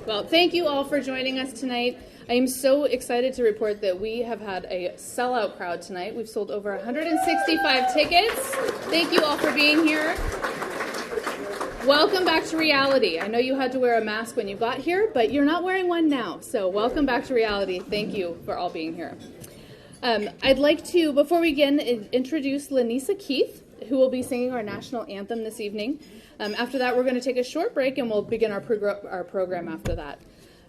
Well, thank you all for joining us tonight. I am so excited to report that we have had a sellout crowd tonight. We've sold over 165 tickets. Thank you all for being here. Welcome back to reality. I know you had to wear a mask when you got here, but you're not wearing one now. So welcome back to reality. Thank you for all being here. I'd like to, before we begin, introduce Lanisa Keith, who will be singing our national anthem this evening. After that, we're going to take a short break, and we'll begin our program after that.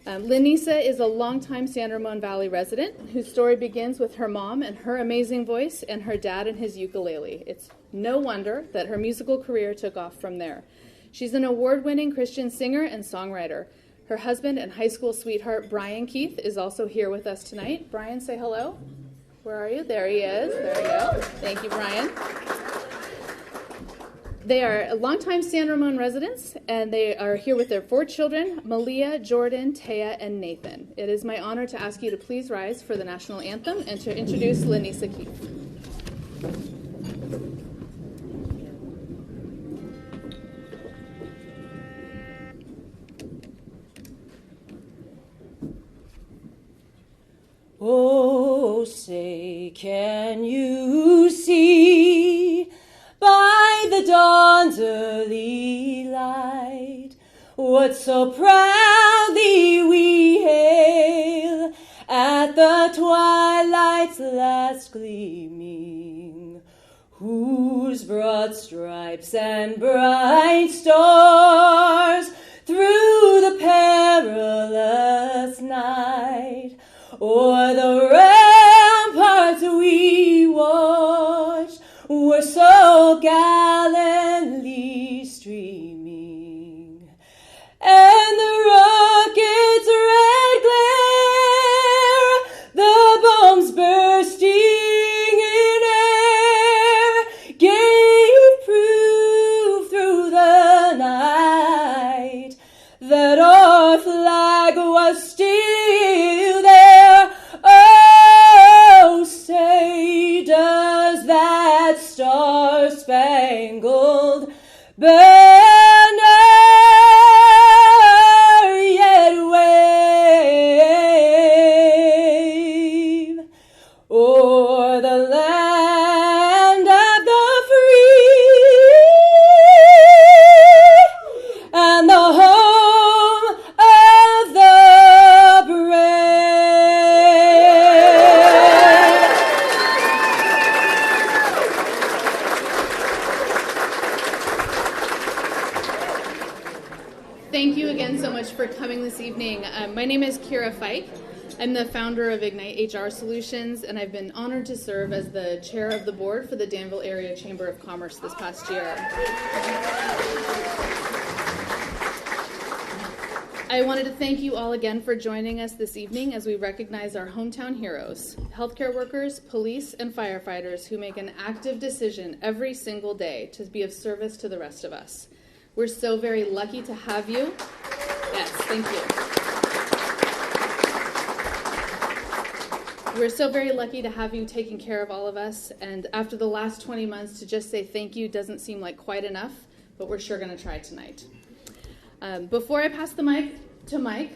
Lanisa is a longtime San Ramon Valley resident whose story begins with her mom and her amazing voice and her dad and his ukulele. It's no wonder that her musical career took off from there. She's an award-winning Christian singer and songwriter. Her husband and high school sweetheart, Brian Keith, is also here with us tonight. Brian, say hello. Where are you? There he is. There we go. Thank you, Brian. They are longtime San Ramon residents, and they are here with their 4 children, Malia, Jordan, Taya, and Nathan. It is my honor to ask you to please rise for the national anthem and to introduce Lanisa Keith. Oh, say, can you see by the dawn's early light what so proudly we hail at the twilight's last gleaming, whose broad stripes and bright stars through the perilous night o'er the ramparts we watched were so gallantly streaming, and the rocket's red glare, the bombs bursting in air, gave proof through the night that our flag was still there. Oh, say, does that star-spangled banner yet wave o'er the land of the free and the home of the brave? Thank you again so much for coming this evening. My name is Kira Fike. I'm the founder of Ignite HR Solutions, and I've been honored to serve as the chair of the board for the Danville Area Chamber of Commerce this past year. I wanted to thank you all again for joining us this evening as we recognize our hometown heroes, healthcare workers, police, and firefighters who make an active decision every single day to be of service to the rest of us. We're so very lucky to have you. Yes, thank you. We're so very lucky to have you taking care of all of us, and after the last 20 months, to just say thank you doesn't seem like quite enough, but we're sure going to try tonight. Before I pass the mic to Mike,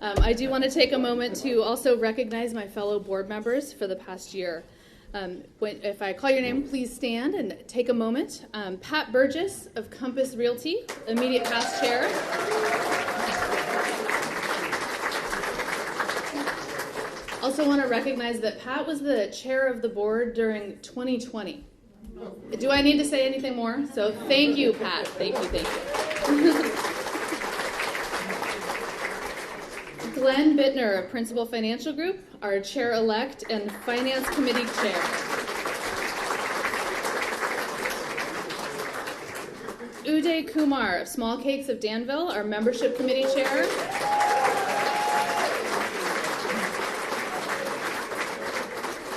I do want to take a moment to also recognize my fellow board members for the past year. If I call your name, please stand and take a moment. Pat Burgess of Compass Realty, immediate past chair. Also want to recognize that Pat was the chair of the board during 2020. Do I need to say anything more? So thank you, Pat. Thank you. Glenn Bittner of Principal Financial Group, our chair-elect and finance committee chair. Uday Kumar of Small Cakes of Danville, our membership committee chair.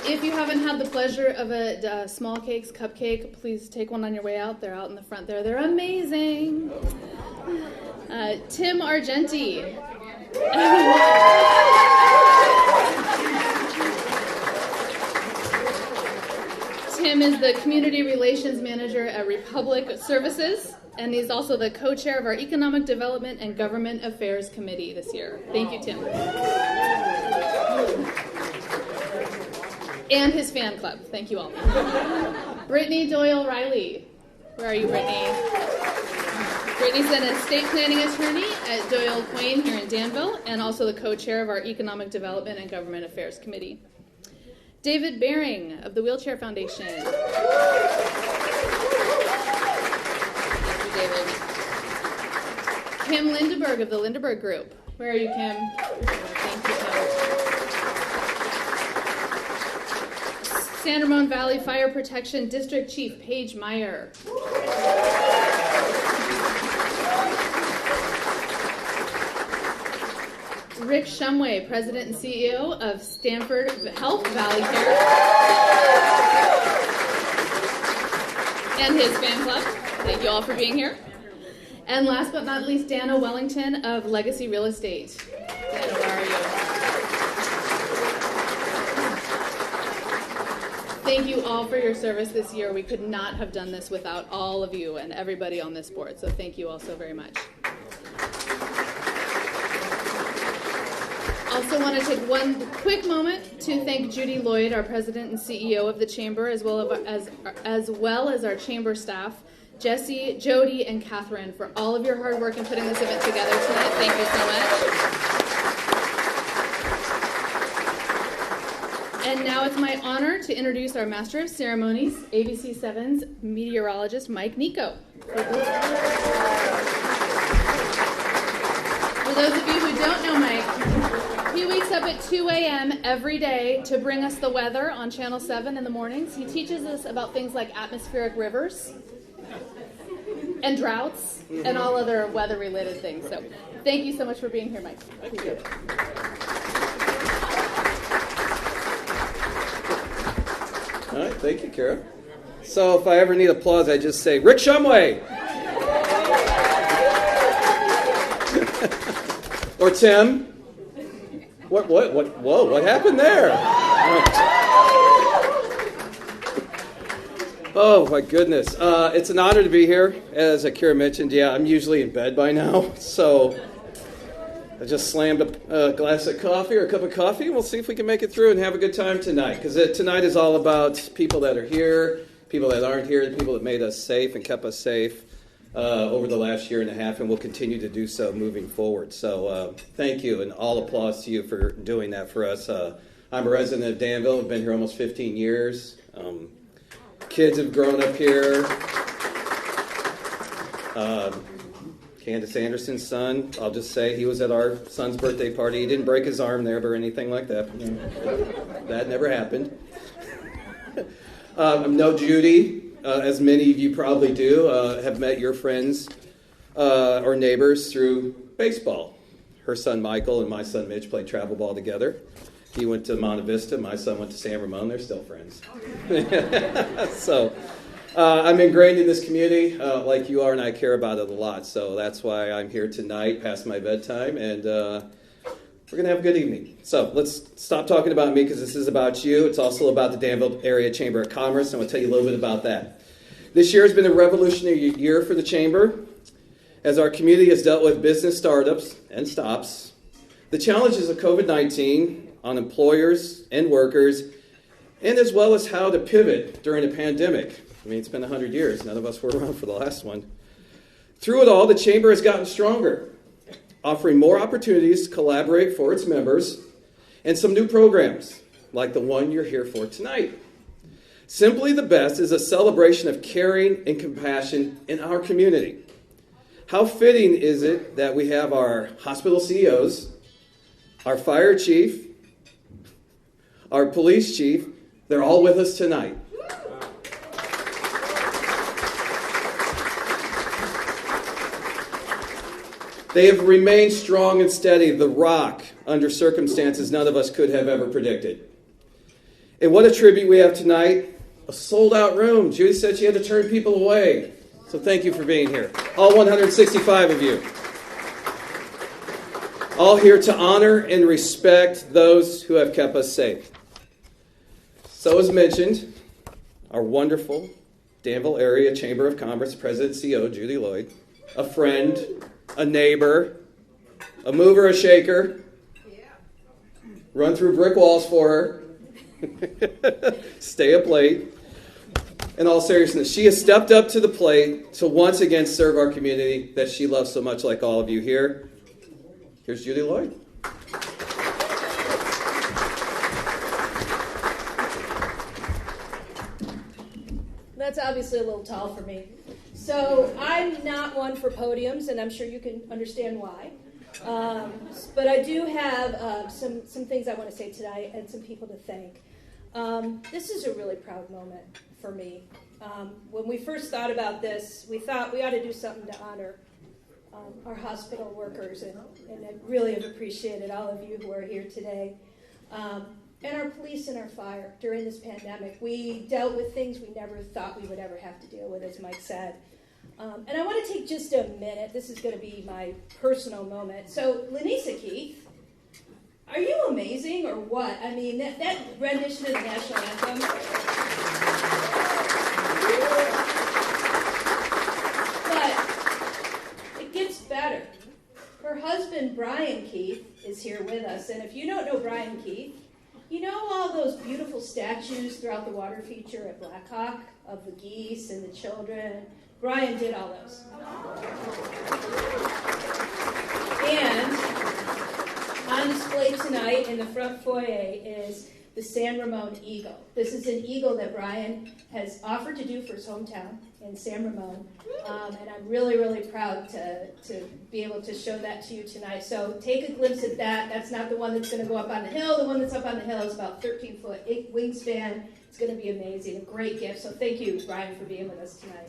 If you haven't had the pleasure of a Small Cakes cupcake, please take one on your way out. They're out in the front there. They're amazing. Tim Argenti. Tim is the Community Relations Manager at Republic Services. And he's also the co-chair of our Economic Development and Government Affairs Committee this year. Thank you, Tim. And his fan club. Thank you all. Brittany Doyle Riley. Where are you, Brittany? Brittany's an estate planning attorney at Doyle Quain here in Danville, and also the co-chair of our Economic Development and Government Affairs Committee. David Baring of the Wheelchair Foundation. Thank you, David. Kim Lindeberg of the Lindeberg Group. Where are you, Kim? Thank you, Kim. San Ramon Valley Fire Protection District Chief Paige Meyer. Rick Shumway, President and CEO of Stanford Health Valley Care, and his fan club. Thank you all for being here. And last but not least, Dana Wellington of Legacy Real Estate. Dana, where are you? Thank you all for your service this year. We could not have done this without all of you and everybody on this board, so thank you all so very much. Also want to take one quick moment to thank Judy Lloyd, our president and CEO of the Chamber, as well as our Chamber staff, Jesse, Jody, and Catherine, for all of your hard work in putting this event together tonight. Thank you so much. And now it's my honor to introduce our Master of Ceremonies, ABC 7's meteorologist, Mike Nico. For those of you who don't know Mike, he wakes up at 2 a.m. every day to bring us the weather on Channel 7 in the mornings. He teaches us about things like atmospheric rivers and droughts and all other weather-related things. So thank you so much for being here, Mike. Thank you. All right, thank you, Kara. So if I ever need applause, I just say, Rick Shumway! Or Tim. What happened there? Oh, my goodness. It's an honor to be here. As Akira mentioned, I'm usually in bed by now, so I just slammed a glass of coffee or a cup of coffee, and we'll see if we can make it through and have a good time tonight, because tonight is all about people that are here, people that aren't here, the people that made us safe and kept us safe over the last year and a half, and will continue to do so moving forward. So thank you, and all applause to you for doing that for us. I'm a resident of Danville. I've been here almost 15 years. Kids have grown up here. Candace Anderson's son, I'll just say he was at our son's birthday party. He didn't break his arm there or anything like that. That never happened. I know Judy. As many of you probably do, have met your friends or neighbors through baseball. Her son Michael and my son Mitch played travel ball together. He went to Monte Vista. My son went to San Ramon. They're still friends. So I'm ingrained in this community like you are, and I care about it a lot. So that's why I'm here tonight past my bedtime, and we're going to have a good evening. So let's stop talking about me, because this is about you. It's also about the Danville Area Chamber of Commerce, and I'll tell you a little bit about that. This year has been a revolutionary year for the Chamber, as our community has dealt with business startups and stops, the challenges of COVID-19 on employers and workers, and as well as how to pivot during a pandemic. I mean, it's been 100 years. None of us were around for the last one. Through it all, the Chamber has gotten stronger, offering more opportunities to collaborate for its members, and some new programs, like the one you're here for tonight. Simply the Best is a celebration of caring and compassion in our community. How fitting is it that we have our hospital CEOs, our fire chief, our police chief, they're all with us tonight. They have remained strong and steady, the rock, under circumstances none of us could have ever predicted. And what a tribute we have tonight, a sold-out room. Judy said she had to turn people away. So thank you for being here. All 165 of you. All here to honor and respect those who have kept us safe. So as mentioned, our wonderful, Danville Area Chamber of Commerce President CEO Judy Lloyd, a friend, a neighbor, a mover, a shaker, run through brick walls for her, stay up late. In all seriousness, she has stepped up to the plate to once again serve our community that she loves so much, like all of you here. Here's Judy Lloyd. That's obviously a little tall for me. So I'm not one for podiums, and I'm sure you can understand why. But I do have some things I want to say tonight and some people to thank. This is a really proud moment for me. When we first thought about this, we thought we ought to do something to honor our hospital workers, and I really have appreciated all of you who are here today. And our police and our fire during this pandemic. We dealt with things we never thought we would ever have to deal with, as Mike said. And I want to take just a minute. This is going to be my personal moment. So, Lenisa Keith, are you amazing or what? I mean, that rendition of the national anthem. But it gets better. Her husband, Brian Keith, is here with us. And if you don't know Brian Keith, you know all those beautiful statues throughout the water feature at Blackhawk of the geese and the children? Brian did all those. And on display tonight in the front foyer is the San Ramon Eagle. This is an eagle that Brian has offered to do for his hometown in San Ramon. And I'm really, really proud to be able to show that to you tonight. So take a glimpse at that. That's not the one that's going to go up on the hill. The one that's up on the hill is about 13-foot wingspan. It's going to be amazing, a great gift. So thank you, Brian, for being with us tonight.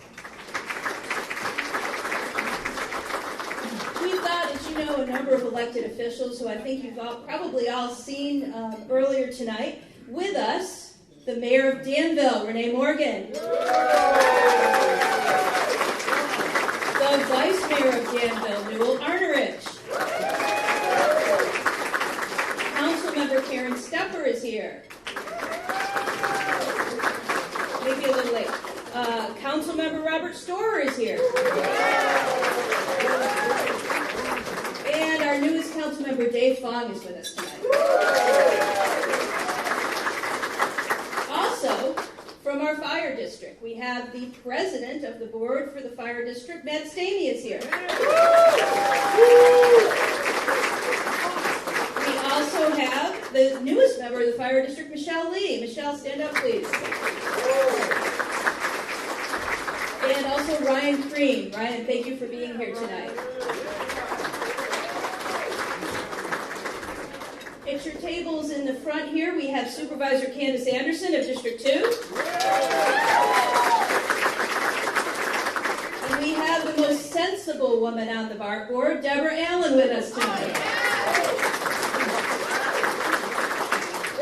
We've got, as you know, a number of elected officials who I think you've probably all seen earlier tonight. With us, the mayor of Danville, Renee Morgan. The vice mayor of Danville, Newell Arnerich. Councilmember Karen Stepper is here. Maybe a little late. Councilmember Robert Storer is here. And our newest Councilmember Dave Fong is with us tonight. Also, from our fire district, we have the president of the board for the fire district, Matt Stamey, is here. We also have the newest member of the fire district, Michelle Lee. Michelle, stand up, please. And also Ryan Cream. Ryan, thank you for being here tonight. At your tables in the front here, we have Supervisor Candace Anderson of District 2. And we have the most sensible woman on the BART board, Deborah Allen, with us tonight.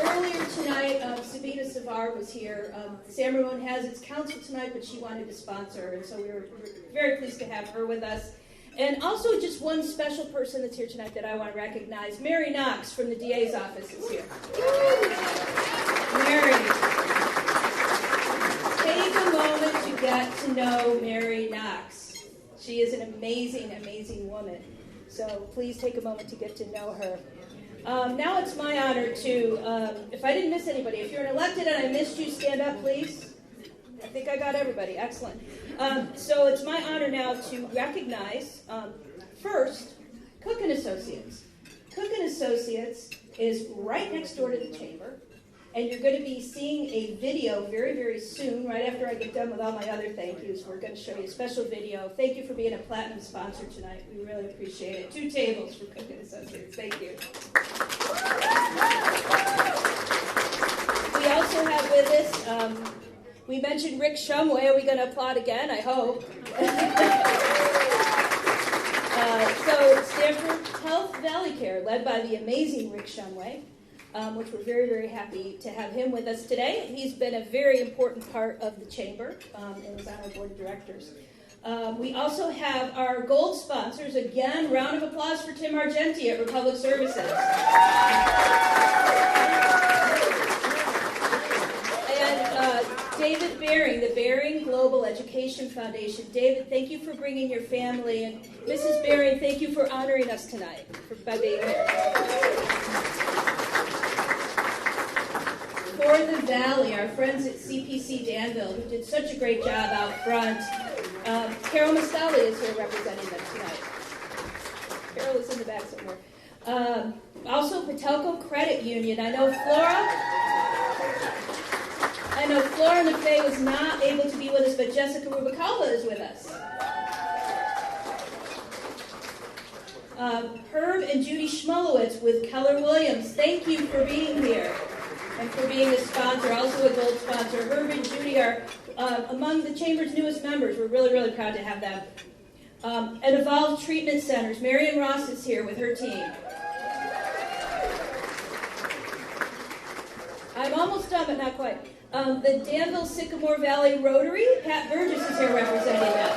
Earlier tonight, Sabina Savar was here. San Ramon has its council tonight, but she wanted to sponsor, and so we're very pleased to have her with us. And also just one special person that's here tonight that I want to recognize. Mary Knox from the DA's office is here. Mary. Take a moment to get to know Mary Knox. She is an amazing, amazing woman. So please take a moment to get to know her. Now it's my honor to, if I didn't miss anybody, if you're an elected and I missed you, stand up, please. I think I got everybody. Excellent. So it's my honor now to recognize, first, Cook & Associates. Cook & Associates is right next door to the chamber, and you're going to be seeing a video very, very soon, right after I get done with all my other thank yous. We're going to show you a special video. Thank you for being a platinum sponsor tonight. We really appreciate it. 2 tables for Cook & Associates. Thank you. We also have with us, we mentioned Rick Shumway. Are we going to applaud again? I hope. So Stanford Health Valley Care, led by the amazing Rick Shumway, which we're very, very happy to have him with us today. He's been a very important part of the chamber and is on our board of directors. We also have our gold sponsors. Again, round of applause for Tim Argenti at Republic Services. And David Baring, the Baring Global Education Foundation. David, thank you for bringing your family, and Mrs. Baring, thank you for honoring us tonight by being here. For the Valley, our friends at CPC Danville, who did such a great job out front. Carol Mastali is here representing them tonight. Carol is in the back somewhere. Also, Patelco Credit Union. I know Flora Nefay was not able to be with us, but Jessica Rubicalva is with us. Herb and Judy Schmulowitz with Keller Williams. Thank you for being here and for being a sponsor, also a gold sponsor. Herb and Judy are among the Chamber's newest members. We're really, really proud to have them. And Evolve Treatment Centers. Marion Ross is here with her team. I'm almost done, but not quite. The Danville Sycamore Valley Rotary. Pat Burgess is here representing them.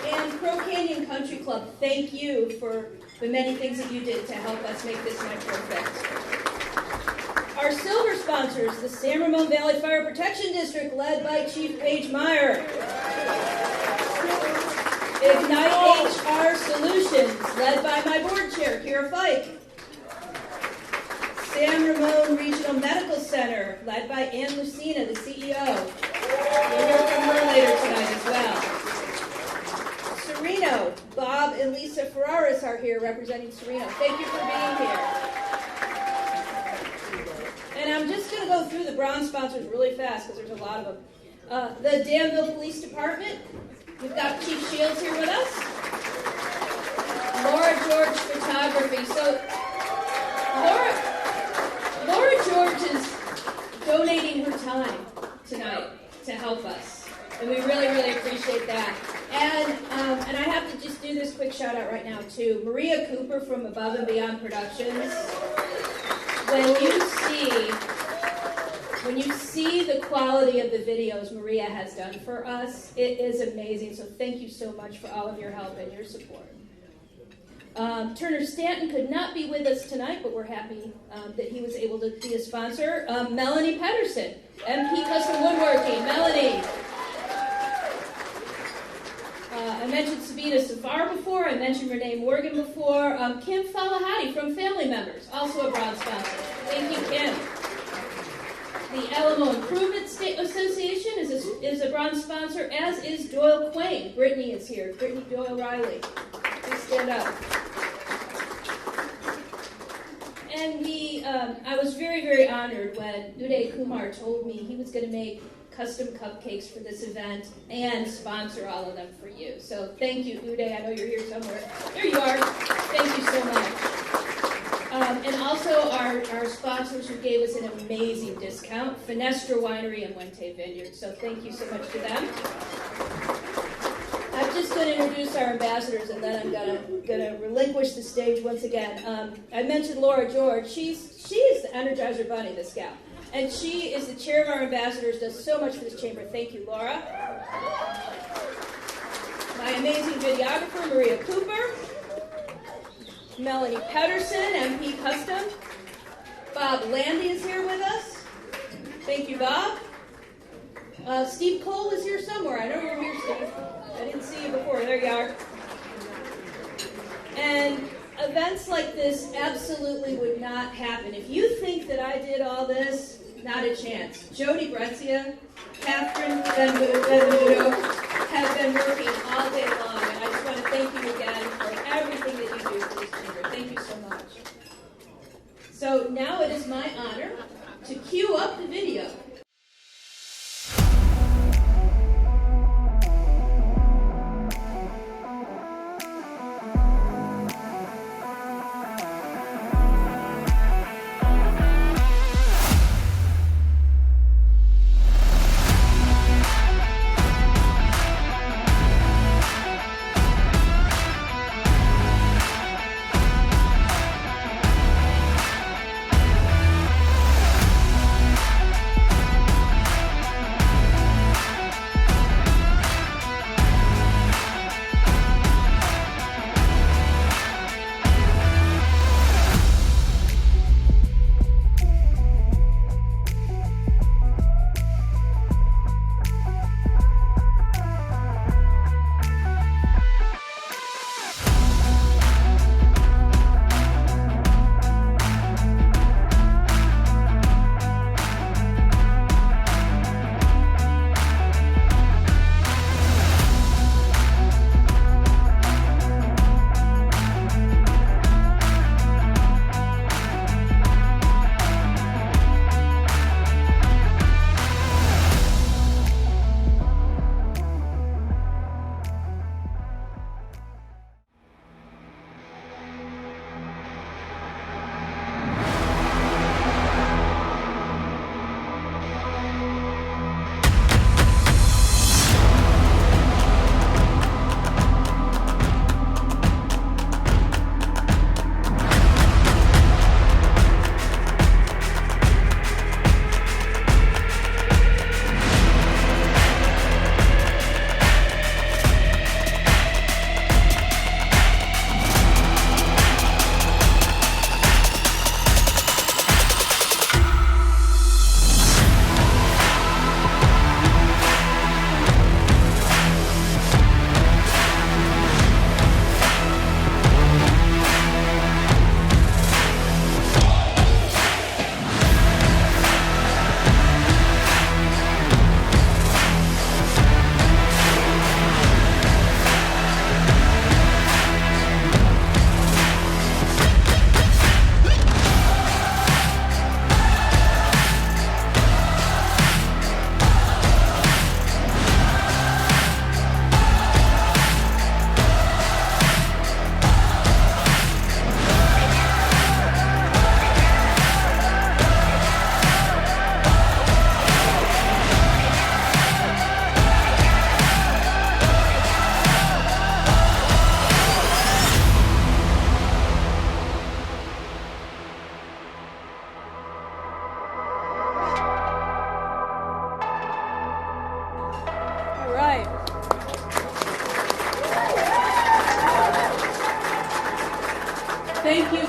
And Crow Canyon Country Club, thank you for the many things that you did to help us make this night perfect. Our silver sponsors, the San Ramon Valley Fire Protection District, led by Chief Paige Meyer. Ignite HR Solutions, led by my board chair, Kira Fike. San Ramon Regional Medical Center, led by Ann Lucina, the CEO. We'll hear from her later tonight as well. Sereno, Bob and Lisa Ferraris are here representing Sereno. Thank you for being here. And I'm just going to go through the bronze sponsors really fast because there's a lot of them. The Danville Police Department, we've got Chief Shields here with us. Laura George Photography. So Laura George is donating her time tonight to help us. And we really, really appreciate that. And I have to just do this quick shout out right now to Maria Cooper from Above and Beyond Productions. When you see the quality of the videos Maria has done for us, it is amazing. So thank you so much for all of your help and your support. Turner Stanton could not be with us tonight, but we're happy that he was able to be a sponsor. Melanie Pedersen, MP Custom Woodworking. Melanie. I mentioned Sabina Safar before. I mentioned Renee Morgan before. Kim Falahati from Family Members, also a bronze sponsor. Thank you, Kim. The Alamo Improvement State Association is a bronze sponsor, as is Doyle Quain. Brittany is here. Brittany Doyle Riley. Please stand up. And I was very, very honored when Uday Kumar told me he was going to make custom cupcakes for this event and sponsor all of them for you. So thank you, Uday. I know you're here somewhere. There you are. Thank you so much. And also our sponsors who gave us an amazing discount, Fenestra Winery and Wente Vineyard. So thank you so much to them. I'm just going to introduce our ambassadors, and then I'm going to relinquish the stage once again. I mentioned Laura George. She is the Energizer Bunny, this gal. And she is the chair of our ambassadors, does so much for this chamber. Thank you, Laura. My amazing videographer, Maria Cooper. Melanie Pedersen, MP Custom. Bob Landy is here with us. Thank you, Bob. Steve Cole is here somewhere. I know you're here, Steve. I didn't see you before. There you are. And events like this absolutely would not happen. If you think that I did all this, not a chance. Jody Bretzia, Catherine Benvenuto have been working all day long, and I just want to thank you again for everything that you do for this chamber. Thank you so much. So now it is my honor to cue up the video.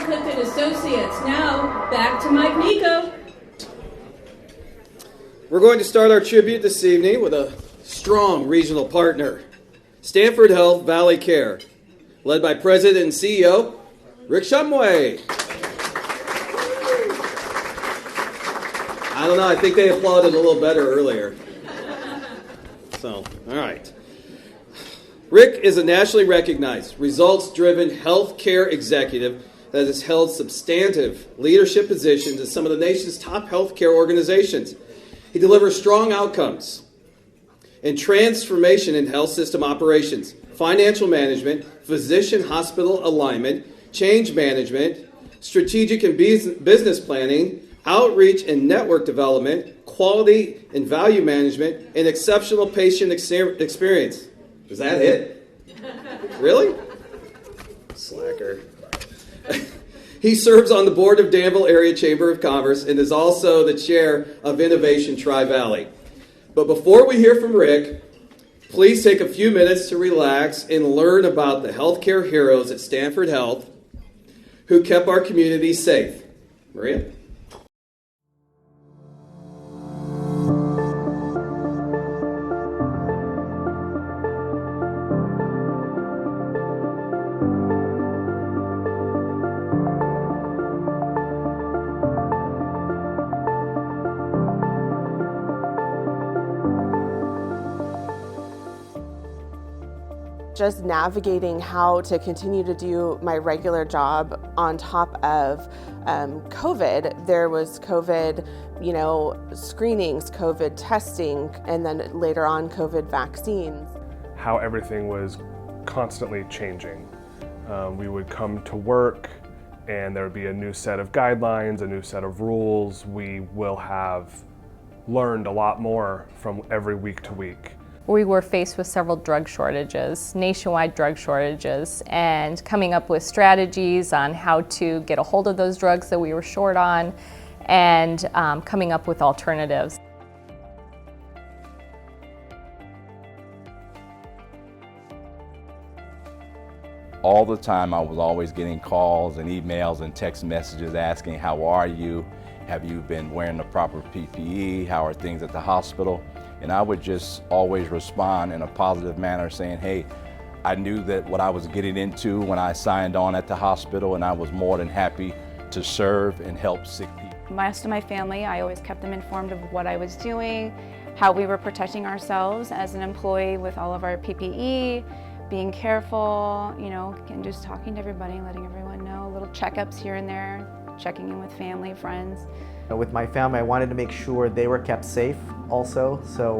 Clifton Associates. Now, back to Mike Nico. We're going to start our tribute this evening with a strong regional partner, Stanford Health Valley Care, led by President and CEO Rick Shumway. I don't know, I think they applauded a little better earlier. So, all right. Rick is a nationally recognized, results-driven healthcare executive that has held substantive leadership positions in some of the nation's top healthcare organizations. He delivers strong outcomes and transformation in health system operations, financial management, physician-hospital alignment, change management, strategic and business planning, outreach and network development, quality and value management, and exceptional patient experience. Is that it? Really? Slacker. He serves on the board of Danville Area Chamber of Commerce and is also the chair of Innovation Tri-Valley. But before we hear from Rick, please take a few minutes to relax and learn about the healthcare heroes at Stanford Health who kept our community safe. Maria? Just navigating how to continue to do my regular job on top of COVID. There was COVID, screenings, COVID testing, and then later on COVID vaccines. How everything was constantly changing. We would come to work and there would be a new set of guidelines, a new set of rules. We will have learned a lot more from every week to week. We were faced with several drug shortages, nationwide drug shortages, and coming up with strategies on how to get a hold of those drugs that we were short on, and coming up with alternatives. All the time I was always getting calls and emails and text messages asking, how are you? Have you been wearing the proper PPE? How are things at the hospital? And I would just always respond in a positive manner saying, hey, I knew that what I was getting into when I signed on at the hospital, and I was more than happy to serve and help sick people. Most of my family, I always kept them informed of what I was doing, how we were protecting ourselves as an employee with all of our PPE, being careful, and just talking to everybody, letting everyone know, little checkups here and there, checking in with family, friends. With my family, I wanted to make sure they were kept safe also. So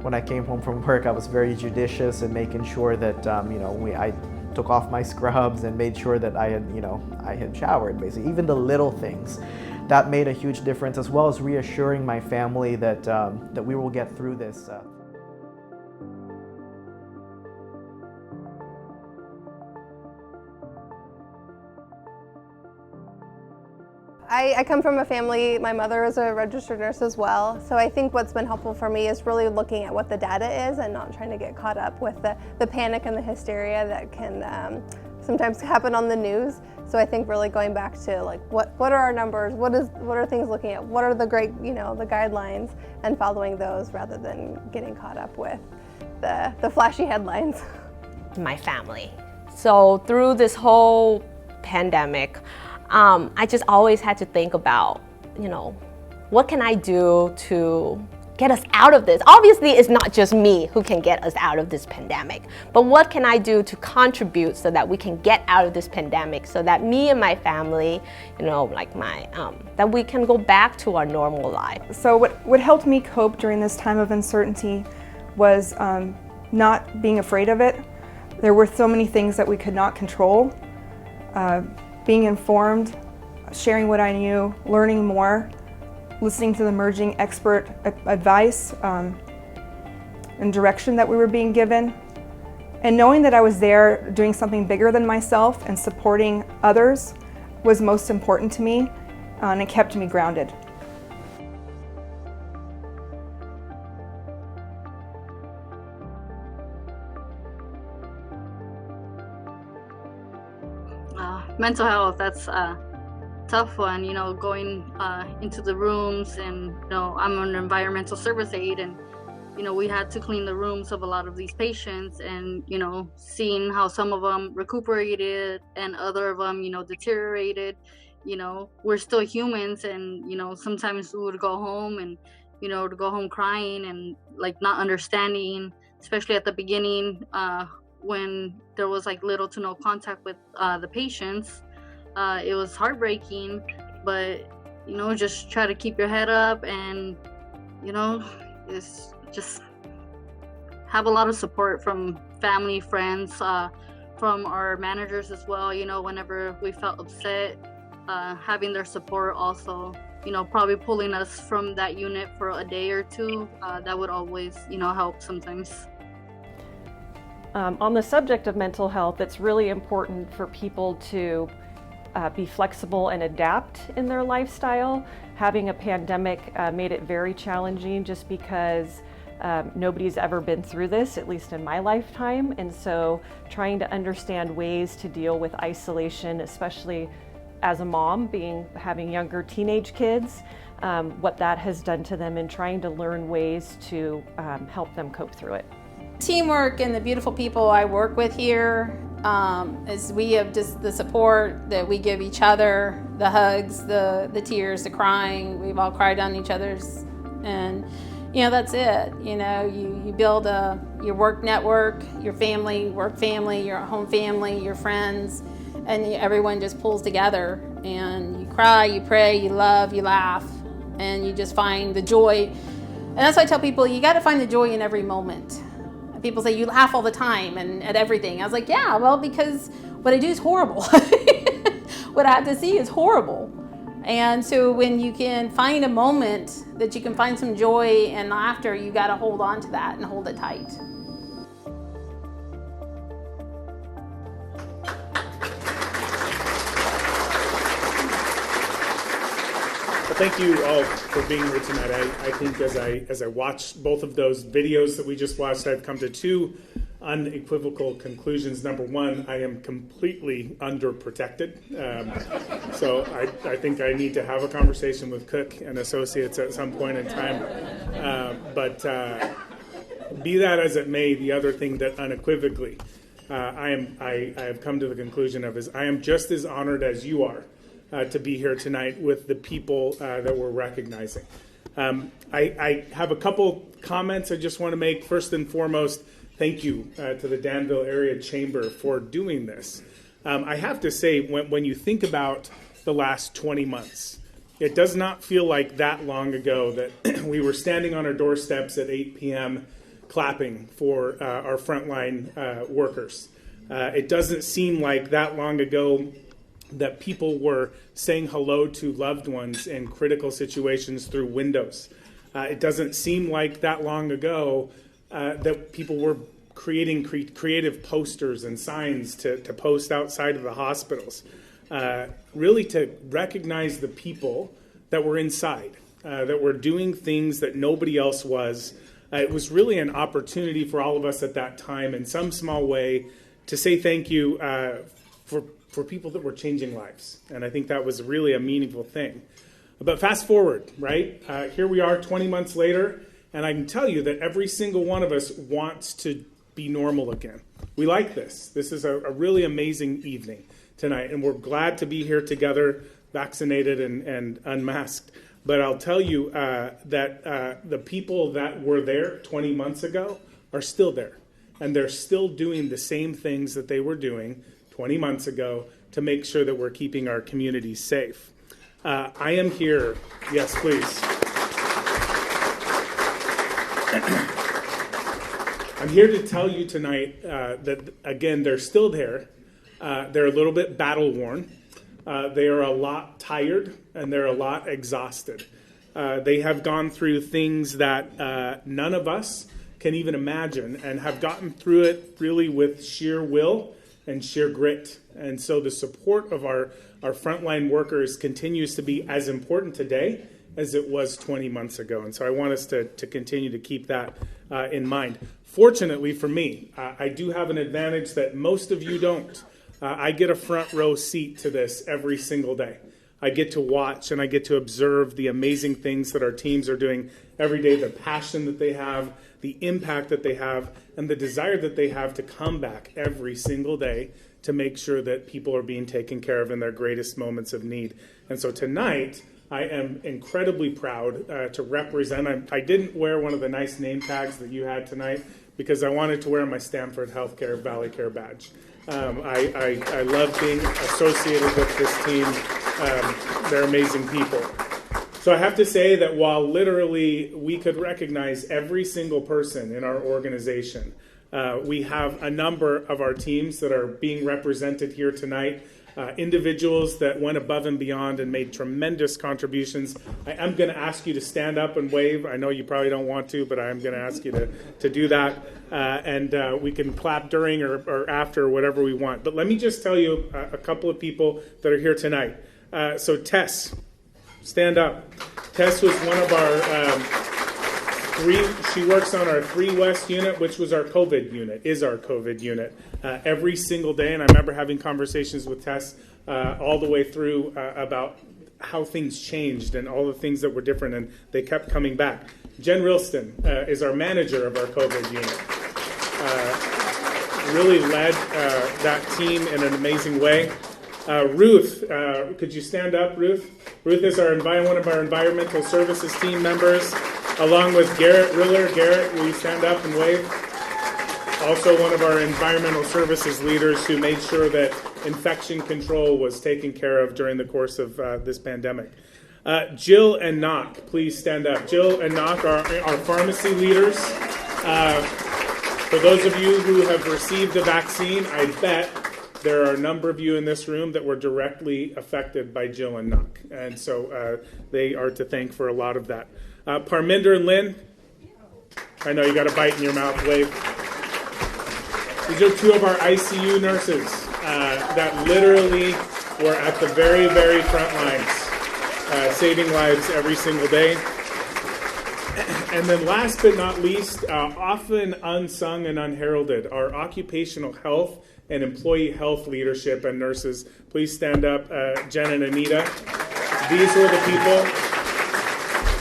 when I came home from work, I was very judicious in making sure that I took off my scrubs and made sure that I had showered, basically. Even the little things, that made a huge difference, as well as reassuring my family that that we will get through this. I come from a family, my mother is a registered nurse as well, so I think what's been helpful for me is really looking at what the data is and not trying to get caught up with the panic and the hysteria that can sometimes happen on the news. So I think really going back to what are our numbers, what are things looking at, what are the great, the guidelines, and following those rather than getting caught up with the flashy headlines. My family. So through this whole pandemic, I just always had to think about, what can I do to get us out of this? Obviously, it's not just me who can get us out of this pandemic, but what can I do to contribute so that we can get out of this pandemic, so that me and my family, that we can go back to our normal life. So what helped me cope during this time of uncertainty was not being afraid of it. There were so many things that we could not control. Being informed, sharing what I knew, learning more, listening to the emerging expert advice and direction that we were being given, and knowing that I was there doing something bigger than myself and supporting others was most important to me, and it kept me grounded. mental health, that's a tough one, going into the rooms, and, I'm an environmental service aide, and, we had to clean the rooms of a lot of these patients, and, seeing how some of them recuperated and other of them, deteriorated. We're still humans, and, sometimes we would go home and, to go home crying and like not understanding, especially at the beginning, when there was like little to no contact with the patients. It was heartbreaking, but, just try to keep your head up, and, it's just have a lot of support from family, friends, from our managers as well, whenever we felt upset, having their support also, probably pulling us from that unit for a day or two, that would always, help sometimes. On the subject of mental health, it's really important for people to be flexible and adapt in their lifestyle. Having a pandemic made it very challenging just because nobody's ever been through this, at least in my lifetime. And so trying to understand ways to deal with isolation, especially as a mom, having younger teenage kids, what that has done to them, and trying to learn ways to help them cope through it. Teamwork and the beautiful people I work with here, is we have just the support that we give each other, the hugs, the tears, the crying. We've all cried on each other's, and that's it. You build your work network, your family, work family, your home family, your friends, and everyone just pulls together, and you cry, you pray, you love, you laugh, and you just find the joy. And that's why I tell people, you got to find the joy in every moment. People say you laugh all the time and at everything. I was like, yeah, well, because what I do is horrible. What I have to see is horrible. And so when you can find a moment that you can find some joy and laughter, you got to hold on to that and hold it tight. Well, thank you all for being here tonight. I think as I watched both of those videos that we just watched, I've come to two unequivocal conclusions. Number one, I am completely underprotected. So I think I need to have a conversation with Cook and Associates at some point in time. But be that as it may, the other thing that unequivocally I have come to the conclusion of is I am just as honored as you are to be here tonight with the people that we're recognizing. I have a couple comments I just want to make. First and foremost, thank you to the Danville Area Chamber for doing this. I have to say, when you think about the last 20 months, it does not feel like that long ago that we were standing on our doorsteps at 8 p.m. clapping for our frontline workers. It doesn't seem like that long ago that people were saying hello to loved ones in critical situations through windows. It doesn't seem like that long ago that people were creating creative posters and signs to post outside of the hospitals, really to recognize the people that were inside, that were doing things that nobody else was. It was really an opportunity for all of us at that time in some small way to say thank you for people that were changing lives. And I think that was really a meaningful thing. But fast forward, right? Here we are 20 months later, and I can tell you that every single one of us wants to be normal again. We like this. This is a really amazing evening tonight, and we're glad to be here together, vaccinated and unmasked. But I'll tell you that the people that were there 20 months ago are still there, and they're still doing the same things that they were doing 20 months ago to make sure that we're keeping our communities safe. I am here. Yes, please. I'm here to tell you tonight that, again, they're still there. They're a little bit battle-worn. They are a lot tired, and they're a lot exhausted. They have gone through things that none of us can even imagine, and have gotten through it really with sheer will and sheer grit. And so the support of our frontline workers continues to be as important today as it was 20 months ago. And so I want us to continue to keep that in mind. Fortunately for me, I do have an advantage that most of you don't. I get a front row seat to this every single day. I get to watch and I get to observe the amazing things that our teams are doing every day, the passion that they have, the impact that they have, and the desire that they have to come back every single day to make sure that people are being taken care of in their greatest moments of need. And so tonight, I am incredibly proud to represent. I didn't wear one of the nice name tags that you had tonight because I wanted to wear my Stanford Healthcare Valley Care badge. I love being associated with this team. They're amazing people. So I have to say that while literally we could recognize every single person in our organization, we have a number of our teams that are being represented here tonight, individuals that went above and beyond and made tremendous contributions. I am going to ask you to stand up and wave. I know you probably don't want to, but I'm going to ask you to do that. And we can clap during or after, whatever we want. But let me just tell you a couple of people that are here tonight. So Tess, stand up. Tess was one of our she works on our 3 West unit, which was our COVID unit, is our COVID unit, every single day. And I remember having conversations with Tess all the way through about how things changed and all the things that were different, and they kept coming back. Jen Rilston is our manager of our COVID unit. Really led that team in an amazing way. Ruth, could you stand up, Ruth? Ruth is one of our environmental services team members, along with Garrett Riller. Garrett, will you stand up and wave? Also one of our environmental services leaders who made sure that infection control was taken care of during the course of this pandemic. Jill and Knock, please stand up. Jill and Knock are our pharmacy leaders. For those of you who have received a vaccine, I bet there are a number of you in this room that were directly affected by Jill and Knock. And so they are to thank for a lot of that. Parminder and Lynn, I know you got a bite in your mouth, wave. These are 2 of our ICU nurses that literally were at the very, very front lines, saving lives every single day. And then last but not least, often unsung and unheralded, our occupational health and employee health leadership and nurses. Please stand up, Jen and Anita. These were the people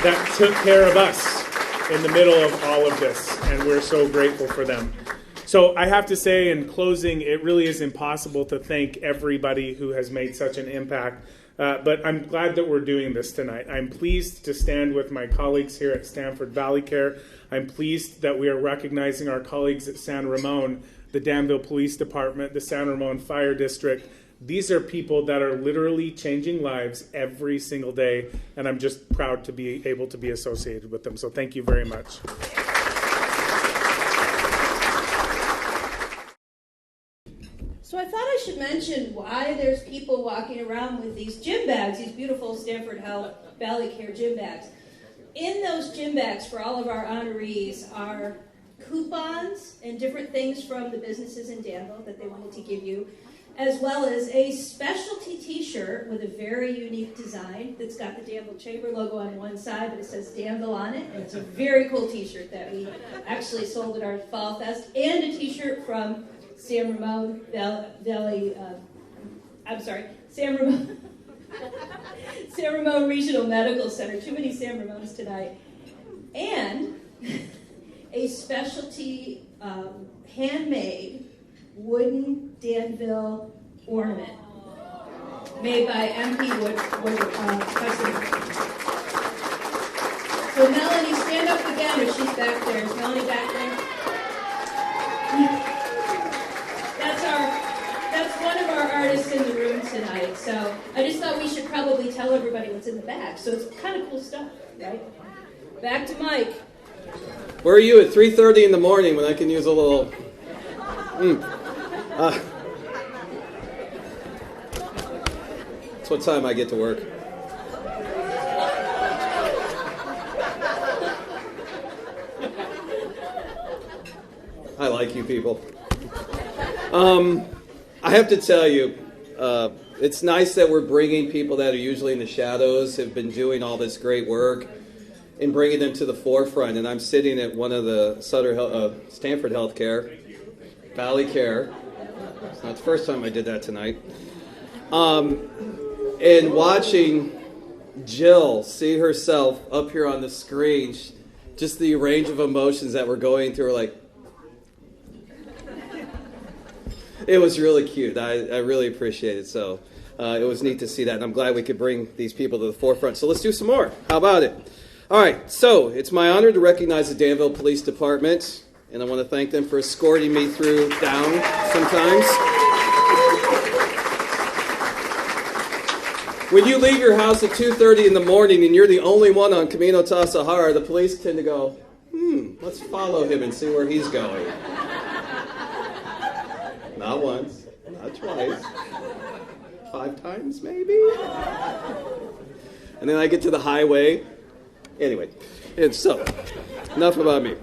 that took care of us in the middle of all of this, and we're so grateful for them. So I have to say, in closing, it really is impossible to thank everybody who has made such an impact, but I'm glad that we're doing this tonight. I'm pleased to stand with my colleagues here at Stanford Valley Care. I'm pleased that we are recognizing our colleagues at San Ramon, the Danville Police Department, the San Ramon Fire District. These are people that are literally changing lives every single day, and I'm just proud to be able to be associated with them. So thank you very much. So I thought I should mention why there's people walking around with these gym bags, these beautiful Stanford Health Valley Care gym bags. In those gym bags for all of our honorees are coupons and different things from the businesses in Danville that they wanted to give you, as well as a specialty t-shirt with a very unique design that's got the Danville Chamber logo on one side, but it says Danville on it, and it's a very cool t-shirt that we actually sold at our Fall Fest, and a t-shirt from San Ramon San Ramon Regional Medical Center. Too many San Ramones tonight. And a specialty handmade wooden Danville ornament made by MP Wood President. So Melanie, stand up again if she's back there. Is Melanie back there? That's one of our artists in the room tonight. So I just thought we should probably tell everybody what's in the bag. So it's kind of cool stuff, right? Back to Mike. Where are you at 3:30 in the morning when I can use a little... That's what time I get to work. I like you people. I have to tell you, it's nice that we're bringing people that are usually in the shadows, have been doing all this great work, and bringing them to the forefront. And I'm sitting at one of the Stanford Healthcare, Valley Care, It's not the first time I did that tonight. And watching Jill see herself up here on the screen, just the range of emotions that we're going through, like, it was really cute. I really appreciate it. So it was neat to see that, and I'm glad we could bring these people to the forefront. So let's do some more. How about it? All right, so it's my honor to recognize the Danville Police Department, and I want to thank them for escorting me through down sometimes. When you leave your house at 2:30 in the morning and you're the only one on Camino Ta Sahara, the police tend to go, let's follow him and see where he's going. Not once, not twice, 5 times maybe? And then I get to the highway. Anyway, and so, enough about me.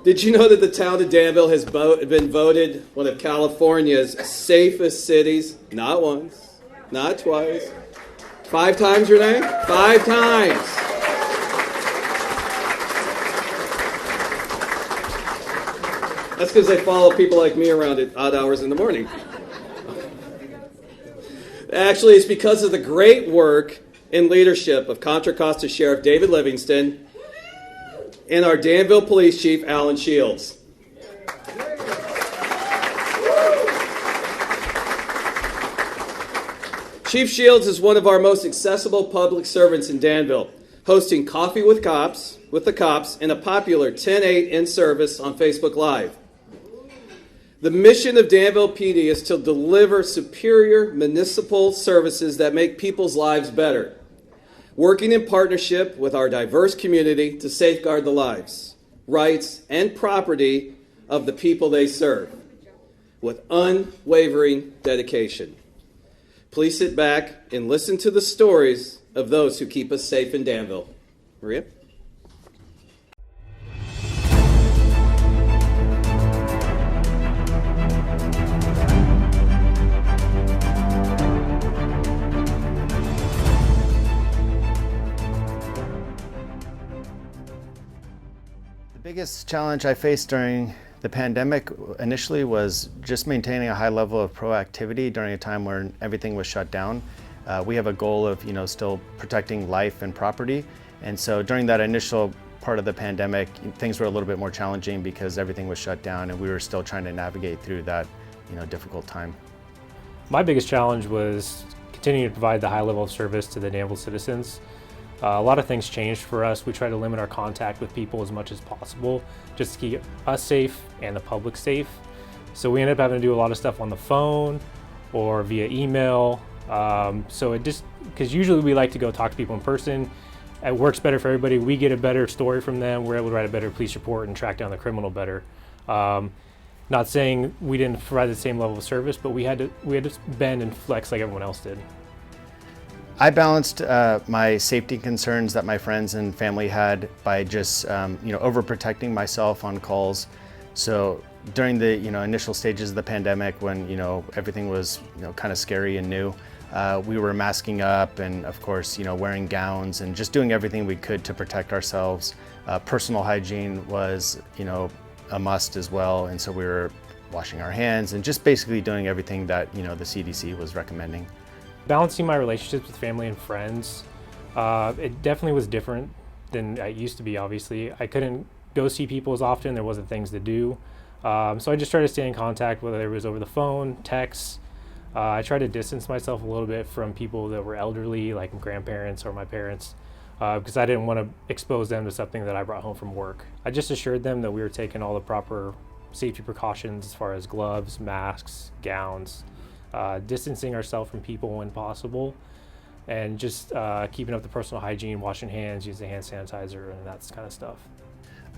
Did you know that the town of Danville has been voted one of California's safest cities? Not once, not twice. 5 times, Renee? 5 times. That's because they follow people like me around at odd hours in the morning. Actually, it's because of the great work and leadership of Contra Costa Sheriff David Livingston and our Danville Police Chief Alan Shields. Chief Shields is one of our most accessible public servants in Danville, hosting Coffee with the Cops, and a popular 10/8 in service on Facebook Live. The mission of Danville PD is to deliver superior municipal services that make people's lives better, working in partnership with our diverse community to safeguard the lives, rights, and property of the people they serve, with unwavering dedication. Please sit back and listen to the stories of those who keep us safe in Danville. Maria? The biggest challenge I faced during the pandemic initially was just maintaining a high level of proactivity during a time when everything was shut down. We have a goal of, still protecting life and property, and so during that initial part of the pandemic, things were a little bit more challenging because everything was shut down, and we were still trying to navigate through that, difficult time. My biggest challenge was continuing to provide the high level of service to the Danville citizens. A lot of things changed for us. We try to limit our contact with people as much as possible just to keep us safe and the public safe. So we ended up having to do a lot of stuff on the phone or via email. So it just, because usually we like to go talk to people in person. It works better for everybody. We get a better story from them. We're able to write a better police report and track down the criminal better. Not saying we didn't provide the same level of service, but we had to bend and flex like everyone else did. I balanced my safety concerns that my friends and family had by just, overprotecting myself on calls. So during the, initial stages of the pandemic, when, everything was, kind of scary and new, we were masking up and, of course, wearing gowns and just doing everything we could to protect ourselves. Personal hygiene was, a must as well, and so we were washing our hands and just basically doing everything that, the CDC was recommending. Balancing my relationships with family and friends, it definitely was different than it used to be, obviously. I couldn't go see people as often, there wasn't things to do. So I just tried to stay in contact, whether it was over the phone, texts. I tried to distance myself a little bit from people that were elderly, like grandparents or my parents, because I didn't want to expose them to something that I brought home from work. I just assured them that we were taking all the proper safety precautions as far as gloves, masks, gowns, distancing ourselves from people when possible, and just keeping up the personal hygiene, washing hands, using hand sanitizer, and that kind of stuff.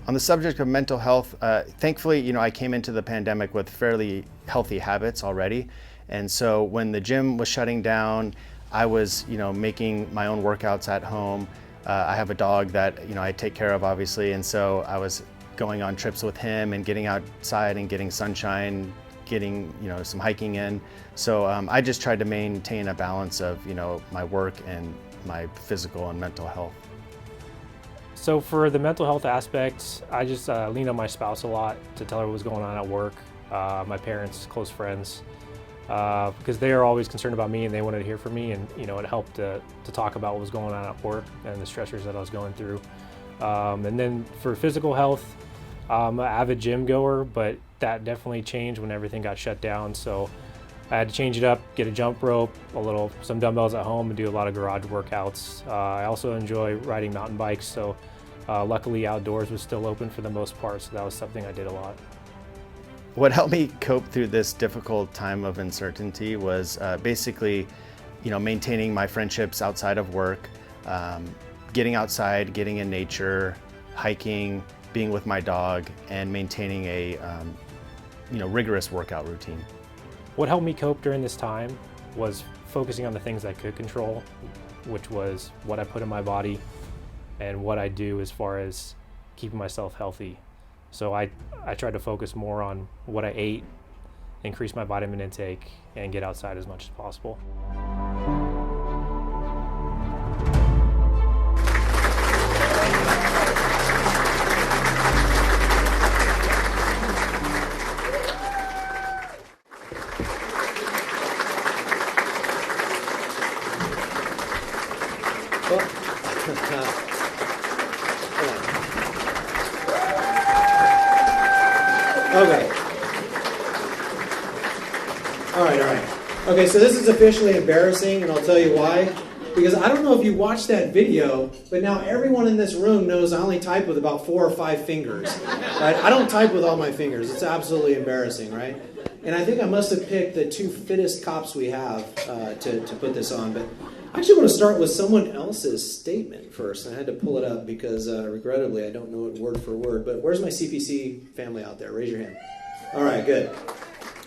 On the subject of mental health, thankfully, I came into the pandemic with fairly healthy habits already. And so when the gym was shutting down, I was, making my own workouts at home. I have a dog that, I take care of, obviously. And so I was going on trips with him and getting outside and getting sunshine, getting, some hiking in. So I just tried to maintain a balance of, my work and my physical and mental health. So for the mental health aspect, I just leaned on my spouse a lot to tell her what was going on at work, my parents, close friends. because they are always concerned about me and they wanted to hear from me, and it helped to talk about what was going on at work and the stressors that I was going through. And then for physical health, I'm an avid gym goer, but that definitely changed when everything got shut down. So I had to change it up, get a jump rope, some dumbbells at home, and do a lot of garage workouts. I also enjoy riding mountain bikes, so luckily outdoors was still open for the most part, so that was something I did a lot. What helped me cope through this difficult time of uncertainty was basically, maintaining my friendships outside of work, getting outside, getting in nature, hiking, being with my dog, and maintaining a rigorous workout routine. What helped me cope during this time was focusing on the things I could control, which was what I put in my body and what I do as far as keeping myself healthy. So I tried to focus more on what I ate, increase my vitamin intake, and get outside as much as possible. Okay. All right. Okay, so this is officially embarrassing, and I'll tell you why. Because I don't know if you watched that video, but now everyone in this room knows I only type with about 4 or 5 fingers. Right? I don't type with all my fingers. It's absolutely embarrassing, right? And I think I must have picked the 2 fittest cops we have to put this on. But I actually want to start with someone else's statement first. I had to pull it up because, regrettably, I don't know it word for word. But where's my CPC family out there? Raise your hand. All right, good.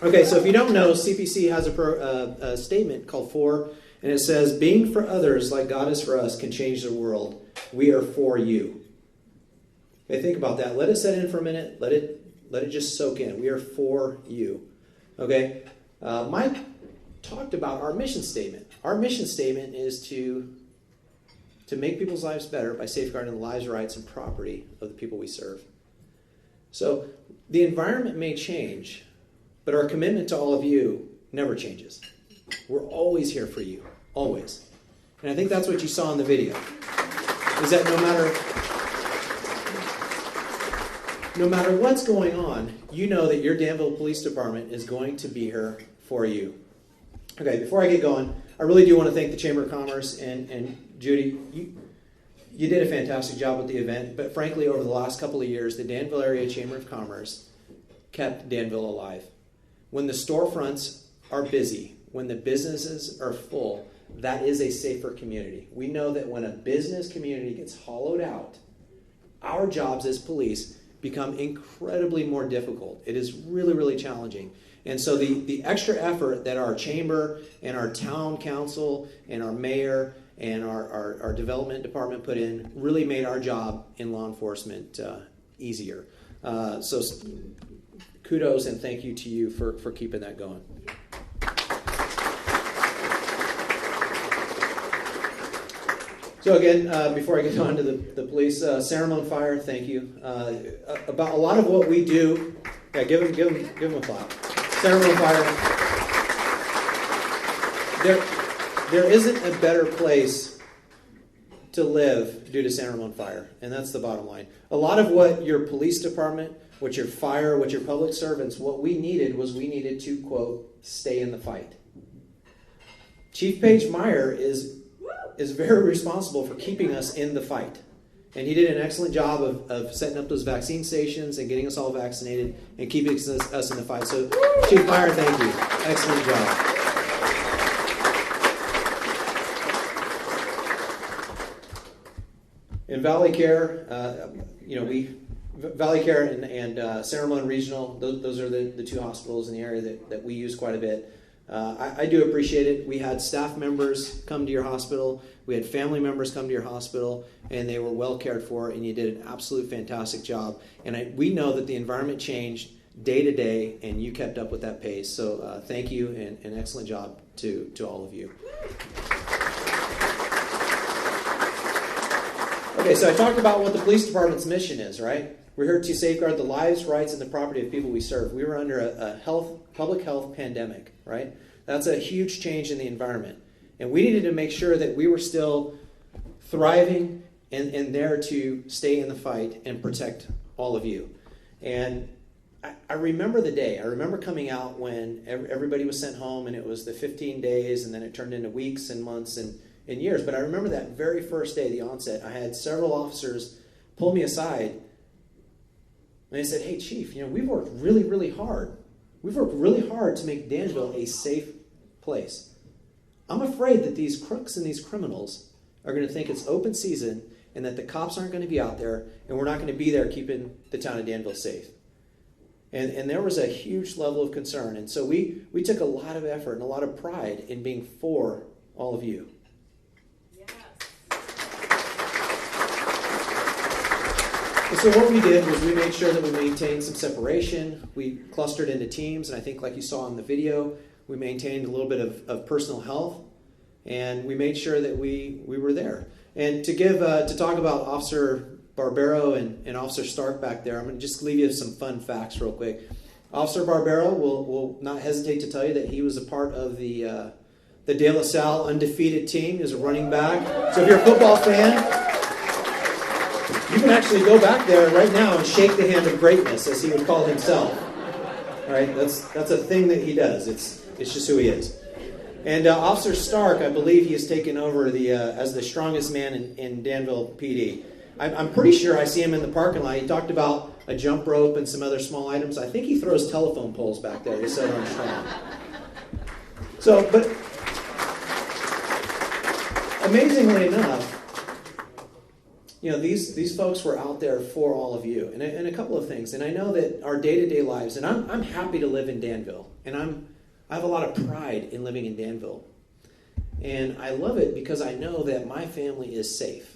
Okay, so if you don't know, CPC has a statement called For, and it says, being for others like God is for us can change the world. We are for you. Okay, think about that. Let it set in for a minute. Let it just soak in. We are for you. Okay? Mike talked about our mission statement. Our mission statement is to make people's lives better by safeguarding the lives, rights, and property of the people we serve. So the environment may change, but our commitment to all of you never changes. We're always here for you, always. And I think that's what you saw in the video, is that no matter what's going on, you know that your Danville Police Department is going to be here for you. Okay, before I get going, I really do want to thank the Chamber of Commerce and Judy. You did a fantastic job with the event, but frankly, over the last couple of years, the Danville Area Chamber of Commerce kept Danville alive. When the storefronts are busy, when the businesses are full, that is a safer community. We know that when a business community gets hollowed out, our jobs as police become incredibly more difficult. It is really, really challenging. And so the extra effort that our chamber and our town council and our mayor and our development department put in really made our job in law enforcement easier. So kudos and thank you to you for keeping that going. So again, before I get on to the police, Ceremon Fire, thank you. About a lot of what we do, yeah, give them a clap. Ceremon Fire. There isn't a better place to live due to Ceremon Fire, and that's the bottom line. A lot of what your police department, what your fire, what your public servants, what we needed to, quote, stay in the fight. Chief Paige Meyer is very responsible for keeping us in the fight. And he did an excellent job of setting up those vaccine stations and getting us all vaccinated and keeping us in the fight. So, Chief Meyer, thank you. Excellent job. In Valley Care, Valley Care and Ceremon Regional, those are the 2 hospitals in the area that we use quite a bit. I do appreciate it. We had staff members come to your hospital. We had family members come to your hospital, and they were well cared for, and you did an absolute fantastic job. And we know that the environment changed day to day, and you kept up with that pace. So thank you, and an excellent job to all of you. Okay, so I talked about what the police department's mission is, right? We're here to safeguard the lives, rights, and the property of people we serve. We were under a public health pandemic, right? That's a huge change in the environment. And we needed to make sure that we were still thriving and there to stay in the fight and protect all of you. And I remember the day. I remember coming out when everybody was sent home, and it was the 15 days, and then it turned into weeks and months and years. But I remember that very first day, the onset, I had several officers pull me aside, and they said, "Hey, Chief, we've worked really, really hard. We've worked really hard to make Danville a safe place. I'm afraid that these crooks and these criminals are going to think it's open season and that the cops aren't going to be out there, and we're not going to be there keeping the town of Danville safe." And there was a huge level of concern. And so we took a lot of effort and a lot of pride in being for all of you. Yes. And so what we did was we made sure that we maintained some separation. We clustered into teams, and I think like you saw in the video, we maintained a little bit of personal health, and we made sure that we were there. And to talk about Officer Barbero and Officer Stark back there, I'm going to just leave you some fun facts real quick. Officer Barbero will not hesitate to tell you that he was a part of the De La Salle undefeated team. He was a running back. So if you're a football fan, you can actually go back there right now and shake the hand of greatness, as he would call himself. All right, that's a thing that he does. It's just who he is. And Officer Stark, I believe he has taken over as the strongest man in Danville PD. I'm pretty sure I see him in the parking lot. He talked about a jump rope and some other small items. I think he throws telephone poles back there to set on strong. So, but amazingly enough, these folks were out there for all of you. And a couple of things. And I know that our day-to-day lives, and I'm happy to live in Danville. And I have a lot of pride in living in Danville. And I love it because I know that my family is safe.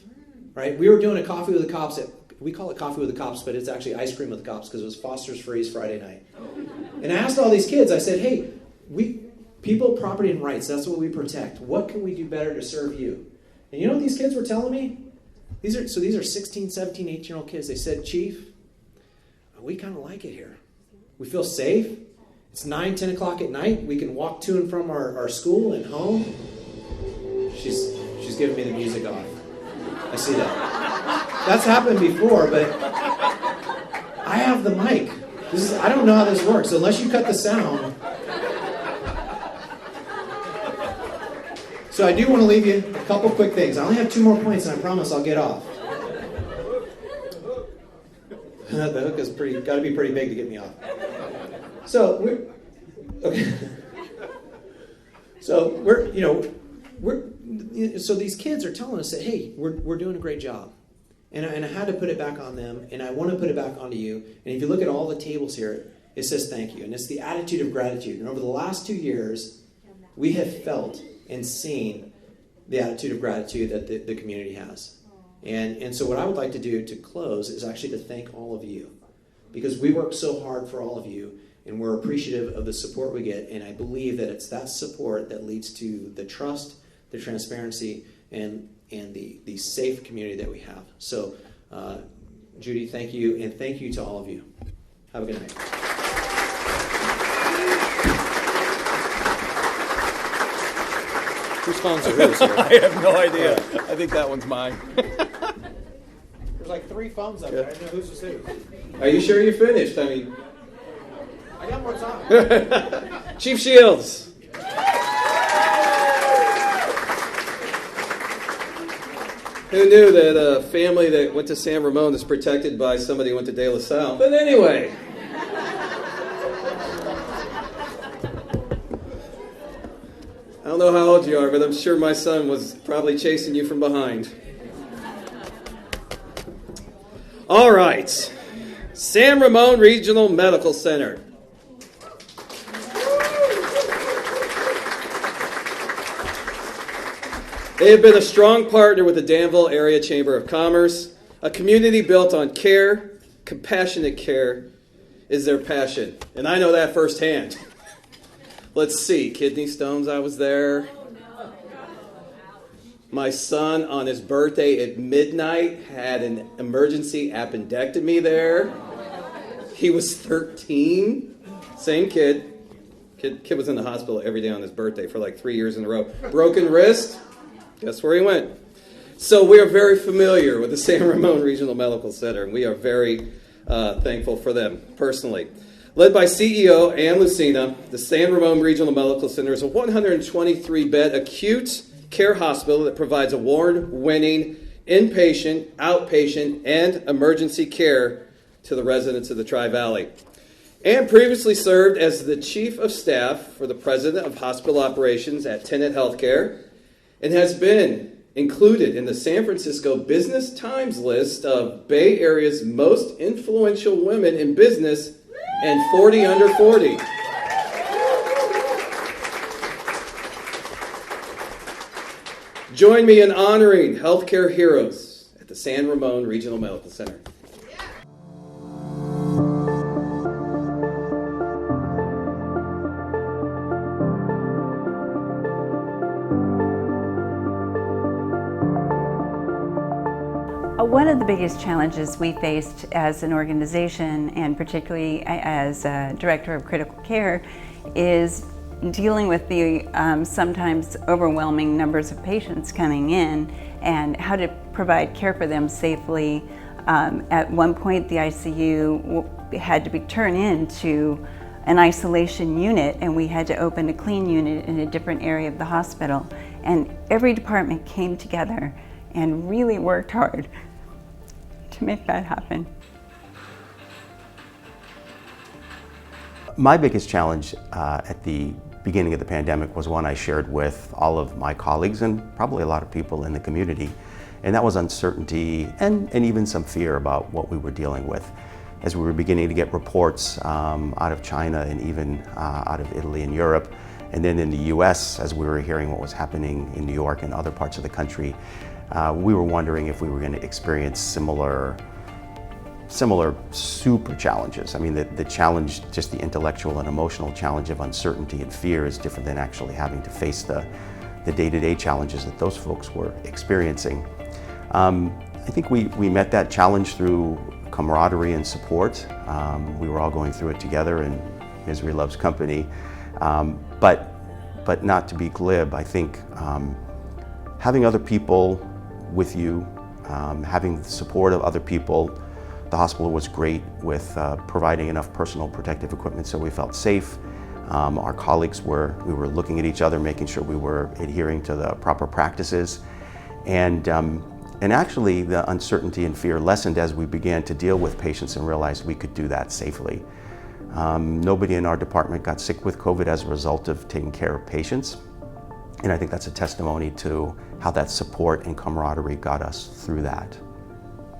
Right? We were doing a coffee with the cops. We call it coffee with the cops, but it's actually ice cream with the cops because it was Foster's Freeze Friday night. And I asked all these kids, I said, "Hey, people, property, and rights, that's what we protect. What can we do better to serve you?" And you know what these kids were telling me? These are 16, 17, 18-year-old kids. They said, "Chief, we kind of like it here. We feel safe. It's 9, 10 o'clock at night. We can walk to and from our school and home." She's giving me the music off. I see that. That's happened before, but I have the mic. I don't know how this works. Unless you cut the sound. So I do want to leave you a couple quick things. I only have 2 more points, and I promise I'll get off. The hook is got to be pretty big to get me off. So so these kids are telling us that, hey, we're doing a great job. And I had to put it back on them, and I want to put it back onto you. And if you look at all the tables here, it says thank you. And it's the attitude of gratitude. And over the last 2 years, we have felt and seen the attitude of gratitude that the community has. And so what I would like to do to close is actually to thank all of you. Because we work so hard for all of you, and we're appreciative of the support we get. And I believe that it's that support that leads to the trust, the transparency, and the safe community that we have. So, Judy, thank you, and thank you to all of you. Have a good night. Whose phones are whose here? I have no idea. I think that one's mine. There's like 3 phones up there. I don't know whose is whose. Are you sure you're finished? I mean, I got more time. Chief Shields. Who knew that a family that went to San Ramon is protected by somebody who went to De La Salle? But anyway. I don't know how old you are, but I'm sure my son was probably chasing you from behind. All right. San Ramon Regional Medical Center. They have been a strong partner with the Danville Area Chamber of Commerce. A community built on care, compassionate care, is their passion. And I know that firsthand. Let's see, kidney stones, I was there. My son, on his birthday at midnight, had an emergency appendectomy there. He was 13, same kid. Kid was in the hospital every day on his birthday for like 3 years in a row. Broken wrist, guess where he went? So we are very familiar with the San Ramon Regional Medical Center, and we are very thankful for them personally. Led by CEO Ann Lucina, the San Ramon Regional Medical Center is a 123-bed acute care hospital that provides award-winning inpatient, outpatient, and emergency care to the residents of the Tri-Valley. Ann previously served as the Chief of Staff for the President of Hospital Operations at Tenet Healthcare and has been included in the San Francisco Business Times list of Bay Area's most influential women in business and 40 under 40. Join me in honoring healthcare heroes at the San Ramon Regional Medical Center. One of the biggest challenges we faced as an organization, and particularly as a director of critical care, is dealing with the sometimes overwhelming numbers of patients coming in and how to provide care for them safely. At one point, the ICU had to be turned into an isolation unit, and we had to open a clean unit in a different area of the hospital. And every department came together and really worked hard to make that happen. My biggest challenge at the beginning of the pandemic was one I shared with all of my colleagues and probably a lot of people in the community, and that was uncertainty and even some fear about what we were dealing with. As we were beginning to get reports out of China and even out of Italy and Europe, and then in the US, as we were hearing what was happening in New York and other parts of the country, we were wondering if we were going to experience similar super challenges. I mean, the challenge, just the intellectual and emotional challenge of uncertainty and fear is different than actually having to face the day-to-day challenges that those folks were experiencing. I think we met that challenge through camaraderie and support. We were all going through it together, and misery loves company. But not to be glib, I think having other people with you, having the support of other people. The hospital was great with providing enough personal protective equipment so we felt safe. Our colleagues we were looking at each other, making sure we were adhering to the proper practices. And actually the uncertainty and fear lessened as we began to deal with patients and realized we could do that safely. Nobody in our department got sick with COVID as a result of taking care of patients. And I think that's a testimony to how that support and camaraderie got us through that.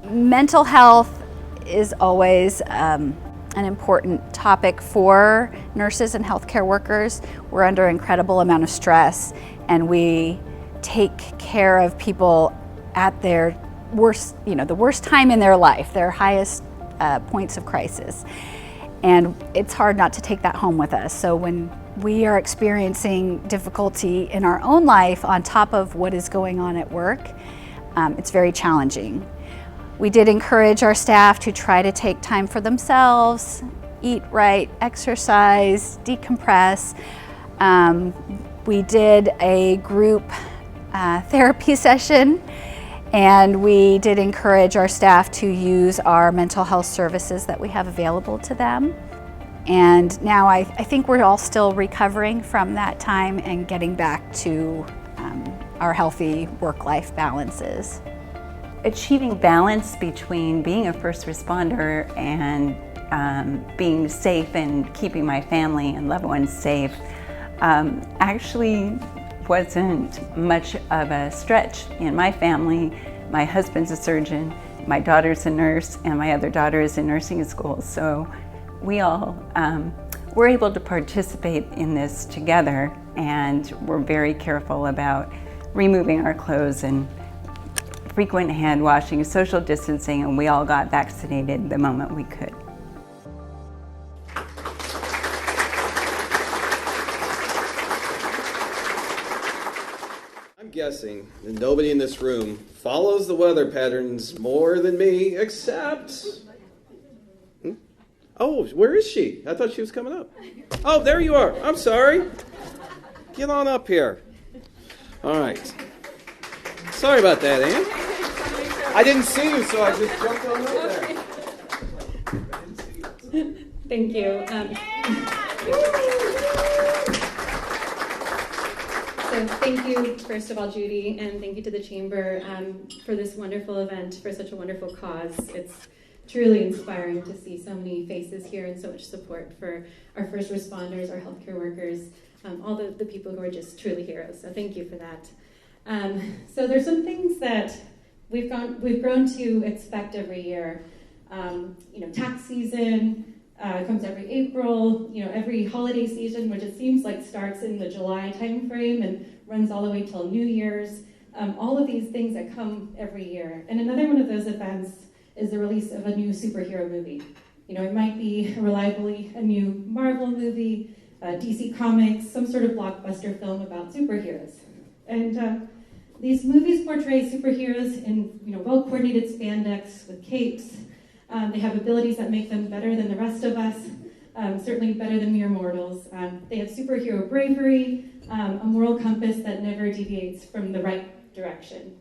Mental health is always an important topic for nurses and healthcare workers. We're under an incredible amount of stress, and we take care of people at their worst, the worst time in their life, their highest points of crisis. And it's hard not to take that home with us. So when we are experiencing difficulty in our own life on top of what is going on at work, it's very challenging. We did encourage our staff to try to take time for themselves, eat right, exercise, decompress. We did a group therapy session, and we did encourage our staff to use our mental health services that we have available to them. And now I think we're all still recovering from that time and getting back to our healthy work-life balances. Achieving balance between being a first responder and being safe and keeping my family and loved ones safe actually wasn't much of a stretch in my family. My husband's a surgeon, my daughter's a nurse, and my other daughter is in nursing school. So we all were able to participate in this together, and we're very careful about removing our clothes and frequent hand washing, social distancing, and we all got vaccinated the moment we could. I'm guessing that nobody in this room follows the weather patterns more than me, except Oh, where is she? I thought she was coming up. Oh, there you are. I'm sorry. Get on up here. All right. Sorry about that, Ann. I didn't see you, so I just jumped on over there. Thank you. So thank you, first of all, Judy, and thank you to the Chamber for this wonderful event, for such a wonderful cause. It's truly inspiring to see so many faces here and so much support for our first responders, our healthcare workers, all the people who are just truly heroes. So thank you for that. So there's some things that we've grown to expect every year. Tax season comes every April. Every holiday season, which it seems like starts in the July timeframe and runs all the way till New Year's. All of these things that come every year. And another one of those events is the release of a new superhero movie. It might be reliably a new Marvel movie, DC Comics, some sort of blockbuster film about superheroes. And these movies portray superheroes in well-coordinated spandex with capes. They have abilities that make them better than the rest of us, certainly better than mere mortals. They have superhero bravery, a moral compass that never deviates from the right direction.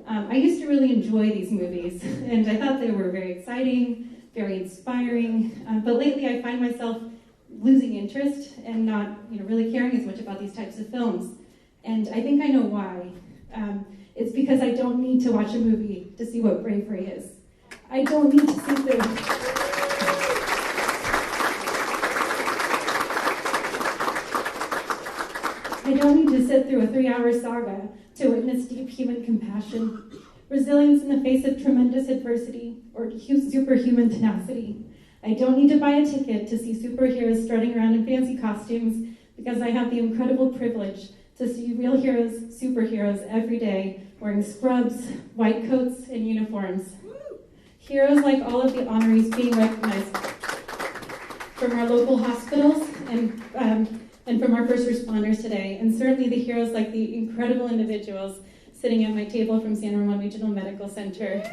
I used to really enjoy these movies, and I thought they were very exciting, very inspiring, but lately I find myself losing interest and not really caring as much about these types of films. And I think I know why. It's because I don't need to watch a movie to see what bravery is. I don't need to sit there. I don't need to sit through a 3-hour saga to witness deep human compassion, resilience in the face of tremendous adversity, or superhuman tenacity. I don't need to buy a ticket to see superheroes strutting around in fancy costumes because I have the incredible privilege to see real heroes, superheroes every day, wearing scrubs, white coats, and uniforms. Heroes like all of the honorees being recognized from our local hospitals and from our first responders today, and certainly the heroes like the incredible individuals sitting at my table from San Ramon Regional Medical Center.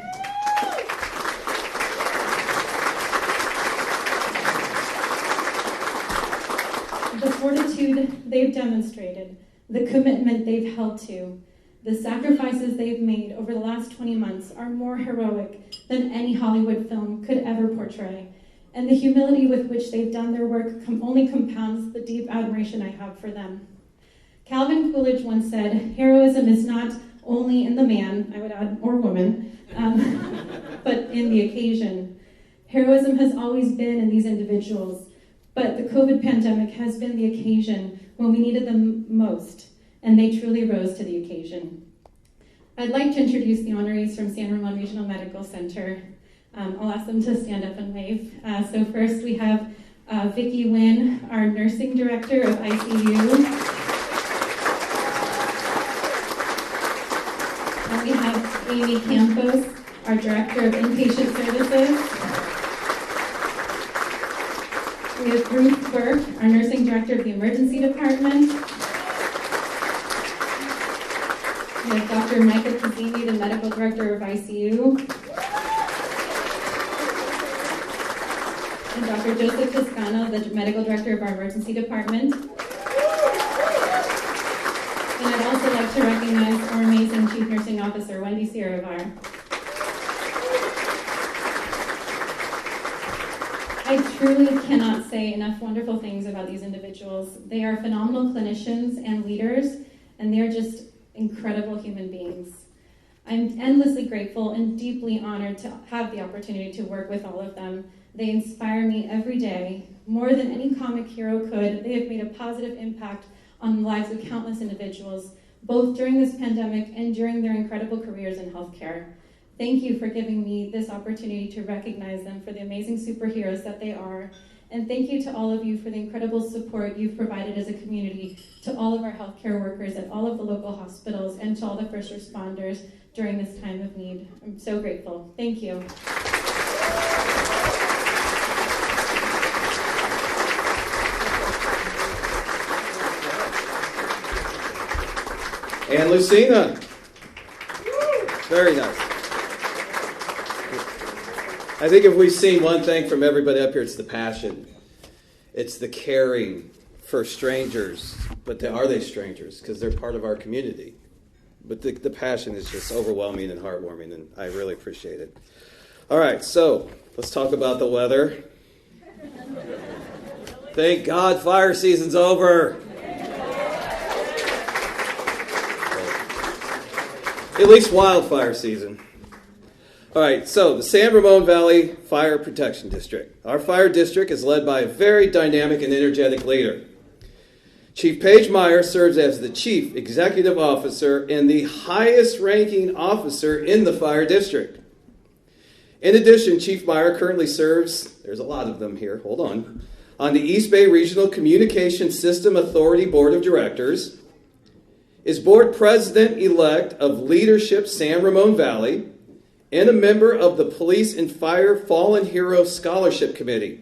The fortitude they've demonstrated, the commitment they've held to, the sacrifices they've made over the last 20 months are more heroic than any Hollywood film could ever portray. And the humility with which they've done their work only compounds the deep admiration I have for them. Calvin Coolidge once said, "Heroism is not only in the man," I would add, or woman, but in the occasion. Heroism has always been in these individuals, but the COVID pandemic has been the occasion when we needed them most, and they truly rose to the occasion. I'd like to introduce the honorees from San Ramon Regional Medical Center. I'll ask them to stand up and wave. So first we have Vicki Wynn, our Nursing Director of ICU. And we have Amy Campos, our Director of Inpatient Services. We have Ruth Burke, our Nursing Director of the Emergency Department. We have Dr. Michael Pizzini, the Medical Director of ICU. And Dr. Joseph Toscano, the Medical Director of our Emergency Department. And I'd also like to recognize our amazing Chief Nursing Officer, Wendy Sierravar. I truly cannot say enough wonderful things about these individuals. They are phenomenal clinicians and leaders, and they're just incredible human beings. I'm endlessly grateful and deeply honored to have the opportunity to work with all of them. They inspire me every day. More than any comic hero could, they have made a positive impact on the lives of countless individuals, both during this pandemic and during their incredible careers in healthcare. Thank you for giving me this opportunity to recognize them for the amazing superheroes that they are. And thank you to all of you for the incredible support you've provided as a community to all of our healthcare workers at all of the local hospitals and to all the first responders during this time of need. I'm so grateful. Thank you. And Lucina. Very nice. I think if we've seen one thing from everybody up here, it's the passion. It's the caring for strangers. But are they strangers? Because they're part of our community. But the passion is just overwhelming and heartwarming, and I really appreciate it. All right, so let's talk about the weather. Thank God fire season's over. At least wildfire season. All right, so the San Ramon Valley Fire Protection District. Our fire district is led by a very dynamic and energetic leader. Chief Paige Meyer serves as the Chief Executive Officer and the highest ranking officer in the fire district. In addition, Chief Meyer currently serves, there's a lot of them here, hold on the East Bay Regional Communication System Authority Board of Directors, is board president-elect of Leadership San Ramon Valley, and a member of the Police and Fire Fallen Hero Scholarship Committee.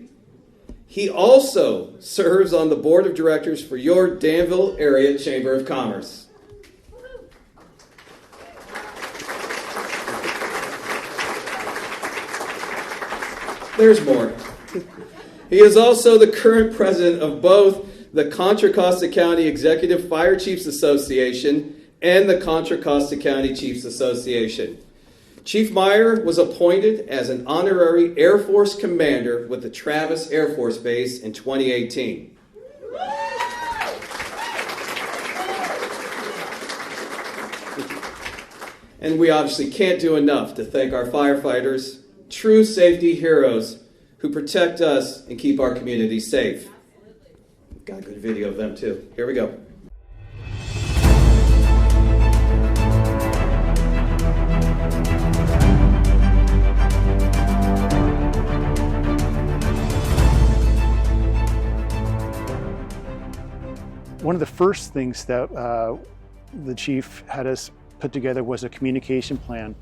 He also serves on the board of directors for your Danville Area Chamber of Commerce. There's more. He is also the current president of both the Contra Costa County Executive Fire Chiefs Association and the Contra Costa County Chiefs Association. Chief Meyer was appointed as an honorary Air Force commander with the Travis Air Force Base in 2018. And we obviously can't do enough to thank our firefighters, true safety heroes who protect us and keep our community safe. Got a good video of them too. Here we go. One of the first things that the chief had us put together was a communication plan.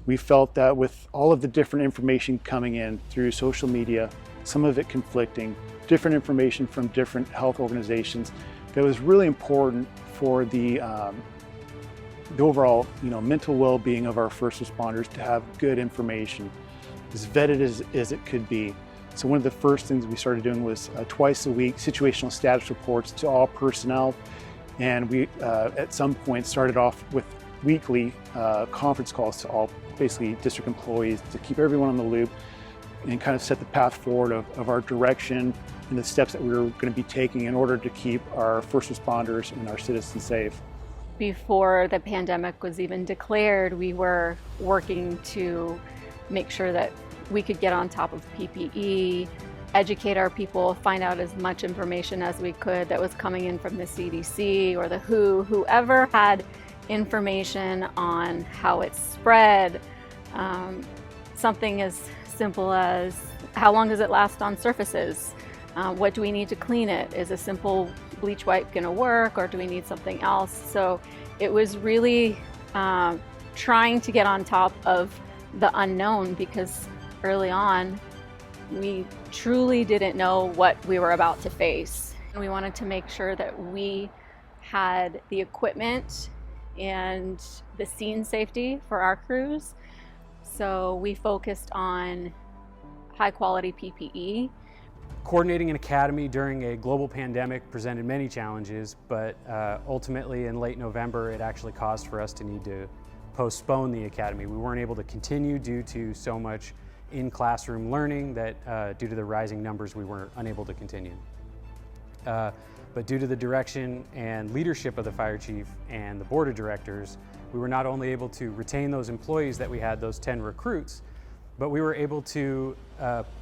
We felt that with all of the different information coming in through social media, some of it conflicting, different information from different health organizations, that was really important for the overall mental well-being of our first responders to have good information, as vetted as it could be. So one of the first things we started doing was twice a week situational status reports to all personnel, and we at some point started off with weekly conference calls to all basically district employees to keep everyone on the loop and kind of set the path forward of our direction and the steps that we were going to be taking in order to keep our first responders and our citizens safe. Before the pandemic was even declared, we were working to make sure that we could get on top of PPE, educate our people, find out as much information as we could that was coming in from the CDC or the WHO, whoever had information on how it's spread. Something as simple as how long does it last on surfaces? What do we need to clean it? Is a simple bleach wipe going to work, or do we need something else? So it was really trying to get on top of the unknown, because early on we truly didn't know what we were about to face. We wanted to make sure that we had the equipment and the scene safety for our crews. So we focused on high quality PPE. Coordinating an academy during a global pandemic presented many challenges, but ultimately in late November it actually caused for us to need to postpone the academy. We weren't able to continue due to so much in-classroom learning that due to the rising numbers we were unable to continue. But due to the direction and leadership of the fire chief and the board of directors, we were not only able to retain those employees that we had, those 10 recruits, but we were able to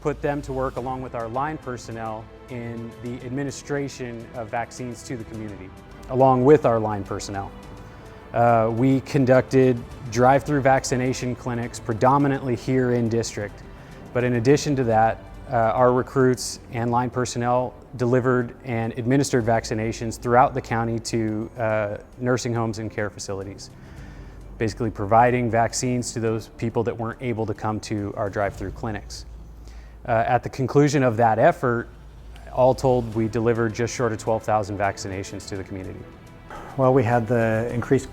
put them to work along with our line personnel in the administration of vaccines to the community, along with our line personnel. We conducted drive-through vaccination clinics predominantly here in district, but in addition to that, our recruits and line personnel delivered and administered vaccinations throughout the county to nursing homes and care facilities, basically providing vaccines to those people that weren't able to come to our drive-through clinics. At the conclusion of that effort, all told, we delivered just short of 12,000 vaccinations to the community. Well, we had the increased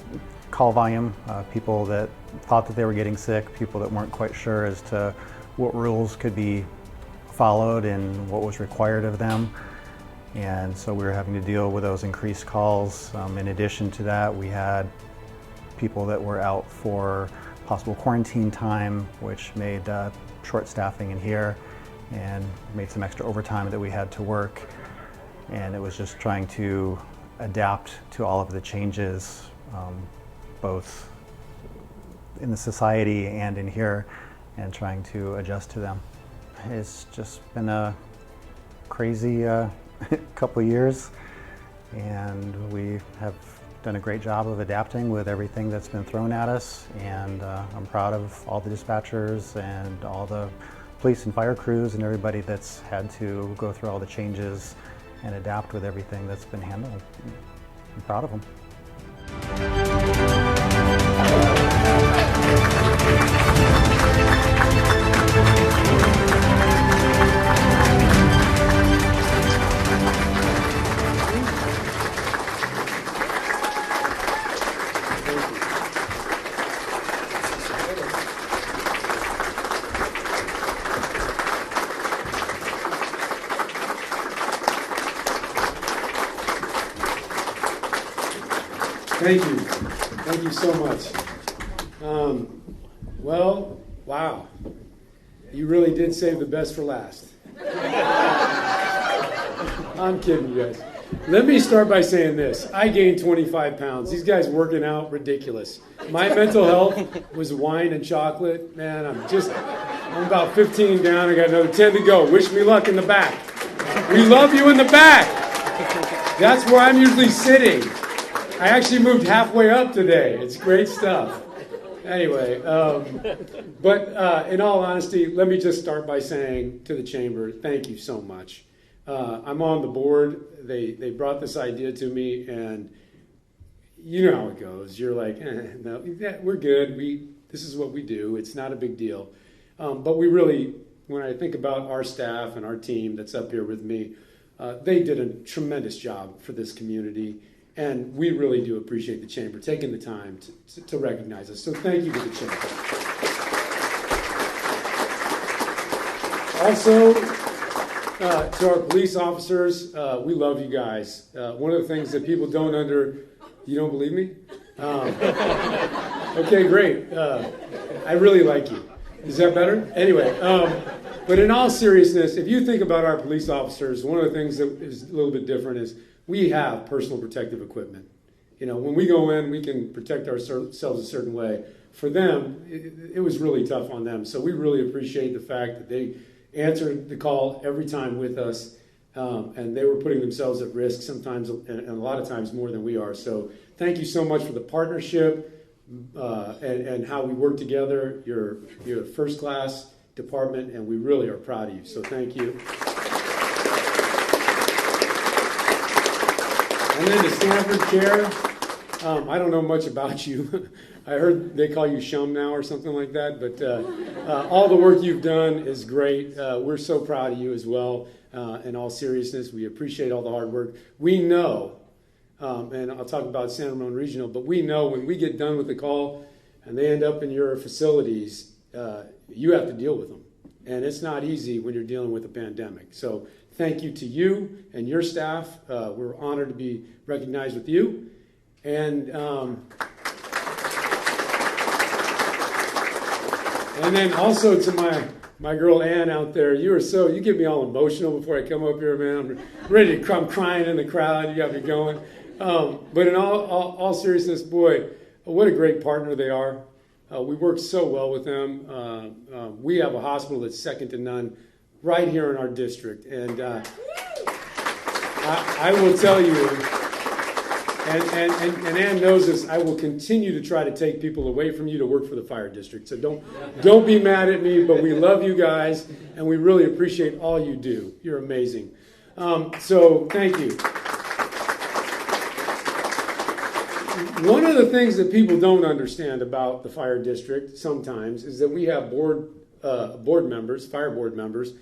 call volume, people that thought that they were getting sick, people that weren't quite sure as to what rules could be followed and what was required of them. And so we were having to deal with those increased calls. In addition to that, we had people that were out for possible quarantine time, which made short staffing in here and made some extra overtime that we had to work. And it was just trying to adapt to all of the changes, both in the society and in here, and trying to adjust to them. It's just been a crazy couple years, and we have done a great job of adapting with everything that's been thrown at us, and I'm proud of all the dispatchers and all the police and fire crews and everybody that's had to go through all the changes and adapt with everything that's been handled. I'm proud of them. Thank you. Thank you so much. Well, wow. You really did save the best for last. I'm kidding, you guys. Let me start by saying this. I gained 25 pounds. These guys working out, ridiculous. My mental health was wine and chocolate. Man, I'm about 15 down. I got another 10 to go. Wish me luck in the back. We love you in the back. That's where I'm usually sitting. I actually moved halfway up today. It's great stuff. Anyway, but in all honesty, let me just start by saying to the Chamber, thank you so much. I'm on the board. They brought this idea to me, and you know how it goes. You're like, no, yeah, we're good. This is what we do. It's not a big deal. But we really, when I think about our staff and our team that's up here with me, they did a tremendous job for this community. And we really do appreciate the Chamber taking the time to recognize us. So thank you to the Chamber. Also, to our police officers, we love you guys. One of the things that people you don't believe me? Okay, great. I really like you. Is that better? Anyway, but in all seriousness, if you think about our police officers, one of the things that is a little bit different is we have personal protective equipment. You know, when we go in, we can protect ourselves a certain way. For them, it was really tough on them. So we really appreciate the fact that they answered the call every time with us, and they were putting themselves at risk sometimes, and a lot of times more than we are. So thank you so much for the partnership and how we work together. You're a first-class department, and we really are proud of you. So thank you. And then the Stanford Chair, I don't know much about you. I heard they call you Shum now or something like that, but all the work you've done is great. We're so proud of you as well. In all seriousness, we appreciate all the hard work. We know, and I'll talk about San Ramon Regional, but we know when we get done with the call and they end up in your facilities, you have to deal with them. And it's not easy when you're dealing with a pandemic. So thank you to you and your staff. We're honored to be recognized with you. And then also to my girl Ann out there, you get me all emotional before I come up here, man. I'm ready to I'm crying in the crowd. You got me going. But in all seriousness, boy, what a great partner they are. We work so well with them. We have a hospital that's second to none right here in our district. And I will tell you, and Ann knows this, I will continue to try to take people away from you to work for the fire district. So don't be mad at me, but we love you guys, and we really appreciate all you do. You're amazing. So thank you. One of the things that people don't understand about the fire district sometimes is that we have board members, fire board members,